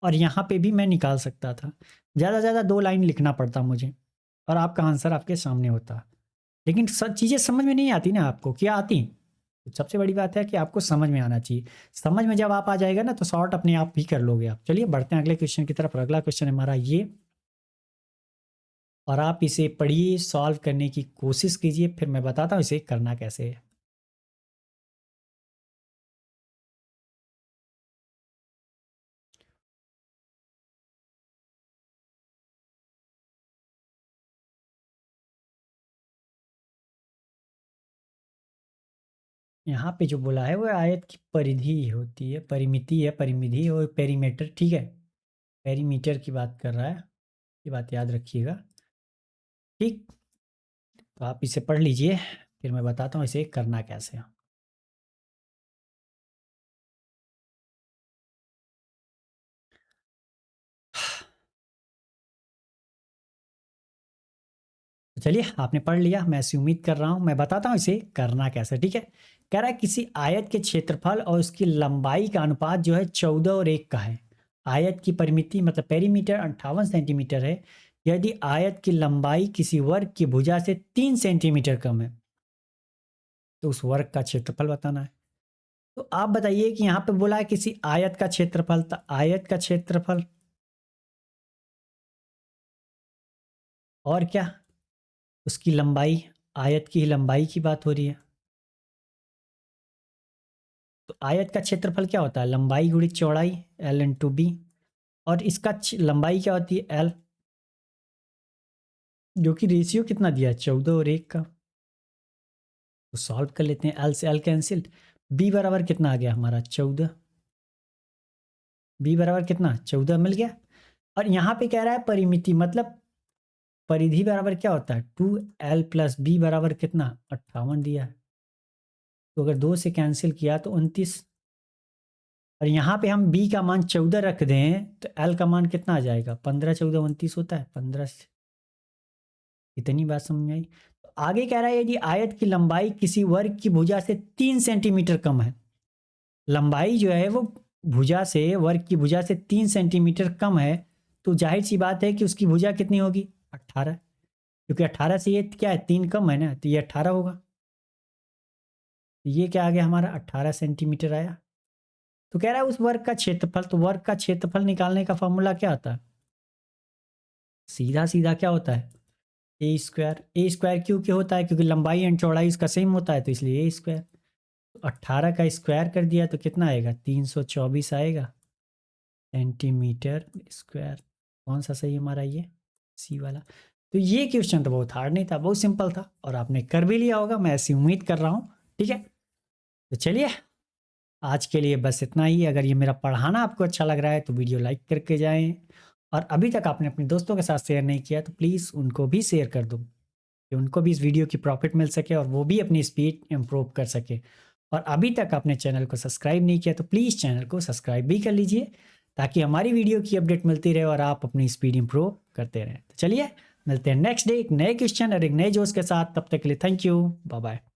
और यहाँ पे भी मैं निकाल सकता था। ज़्यादा से ज़्यादा 2 लाइन लिखना पड़ता मुझे, और आपका आंसर आपके सामने होता। लेकिन सब चीज़ें समझ में नहीं आती ना, आपको क्या आती, तो सबसे बड़ी बात है कि आपको समझ में आना चाहिए। समझ में जब आप आ जाएगा ना, तो शॉर्ट अपने आप ही कर लोगे आप। चलिए बढ़ते हैं अगले क्वेश्चन की तरफ। अगला क्वेश्चन है हमारा ये, और आप इसे पढ़िए, सॉल्व करने की कोशिश कीजिए, फिर मैं बताता हूँ इसे करना कैसे है। यहाँ पे जो बोला है वो आयत की परिधि होती है, परिमिति है, परिमिति और पेरीमीटर, ठीक है। पेरीमीटर की बात कर रहा है, ये बात याद रखिएगा, ठीक। तो आप इसे पढ़ लीजिए, फिर मैं बताता हूँ इसे करना कैसे है। तो चलिए आपने पढ़ लिया, मैं ऐसी उम्मीद कर रहा हूँ, मैं बताता हूँ इसे करना कैसे, ठीक है। कह रहा है किसी आयत के क्षेत्रफल और उसकी लंबाई का अनुपात जो है 14 और 1 का है। आयत की परिमिति मतलब पेरीमीटर 58 सेंटीमीटर है। यदि आयत की लंबाई किसी वर्ग की भुजा से 3 सेंटीमीटर कम है, तो उस वर्ग का क्षेत्रफल बताना है। तो आप बताइए कि यहाँ पे बोला है किसी आयत का क्षेत्रफल, तो आयत का क्षेत्रफल और क्या, उसकी लंबाई, आयत की ही लंबाई की बात हो रही है। तो आयत का क्षेत्रफल क्या होता है, लंबाई गुणित चौड़ाई, L/B, और इसका लंबाई क्या होती है L, जो कि रेशियो कितना दिया है 14 और 1 का। तो सॉल्व कर लेते हैं, L से L कैंसिल, B बराबर कितना आ गया हमारा 14, B बराबर कितना 14 मिल गया। और यहाँ पे कह रहा है परिमिति मतलब परिधि बराबर क्या होता है 2L + B बराबर कितना 58 दिया है। तो अगर 2 से कैंसिल किया तो 29, और यहाँ पे हम b का मान 14 रख दें तो l का मान कितना आ जाएगा, 15 14 29 होता है, 15 से। इतनी बात समझ में आई। तो आगे कह रहा है यदि आयत की लंबाई किसी वर्ग की भुजा से 3 सेंटीमीटर कम है, लंबाई जो है वो भुजा से, वर्ग की भुजा से 3 सेंटीमीटर कम है, तो जाहिर सी बात है कि उसकी भुजा कितनी होगी, 18, क्योंकि 18 से ये क्या है, 3 कम है ना, तो ये 18 होगा। ये क्या आ गया हमारा, 18 सेंटीमीटर आया। तो कह रहा है उस वर्ग का क्षेत्रफल, तो वर्ग का क्षेत्रफल निकालने का फॉर्मूला क्या होता है, सीधा सीधा क्या होता है, ए स्क्वायर। ए स्क्वायर क्यों क्या होता है, क्योंकि लंबाई एंड चौड़ाई उसका सेम होता है, तो इसलिए ए स्क्वायर। तो 18 का स्क्वायर कर दिया तो कितना आएगा, 324 आएगा सेंटीमीटर स्क्वायर। कौन सा सही हमारा, ये सी वाला। तो ये क्वेश्चन तो बहुत हार्ड नहीं था, बहुत सिंपल था, और आपने कर भी लिया होगा, मैं ऐसी उम्मीद कर रहा हूँ। ठीक है, तो चलिए आज के लिए बस इतना ही। अगर ये मेरा पढ़ाना आपको अच्छा लग रहा है तो वीडियो लाइक करके जाएं, और अभी तक आपने अपने दोस्तों के साथ शेयर नहीं किया तो प्लीज़ उनको भी शेयर कर दो, कि उनको भी इस वीडियो की प्रॉफिट मिल सके और वो भी अपनी स्पीड इम्प्रूव कर सके। और अभी तक आपने चैनल को सब्सक्राइब नहीं किया तो प्लीज़ चैनल को सब्सक्राइब भी कर लीजिए, ताकि हमारी वीडियो की अपडेट मिलती रहे और आप अपनी स्पीड इम्प्रूव करते रहें। तो चलिए मिलते हैं नेक्स्ट डे एक नए क्वेश्चन और एक नए जोश के साथ, तब तक के लिए थैंक यू, बाय बाय।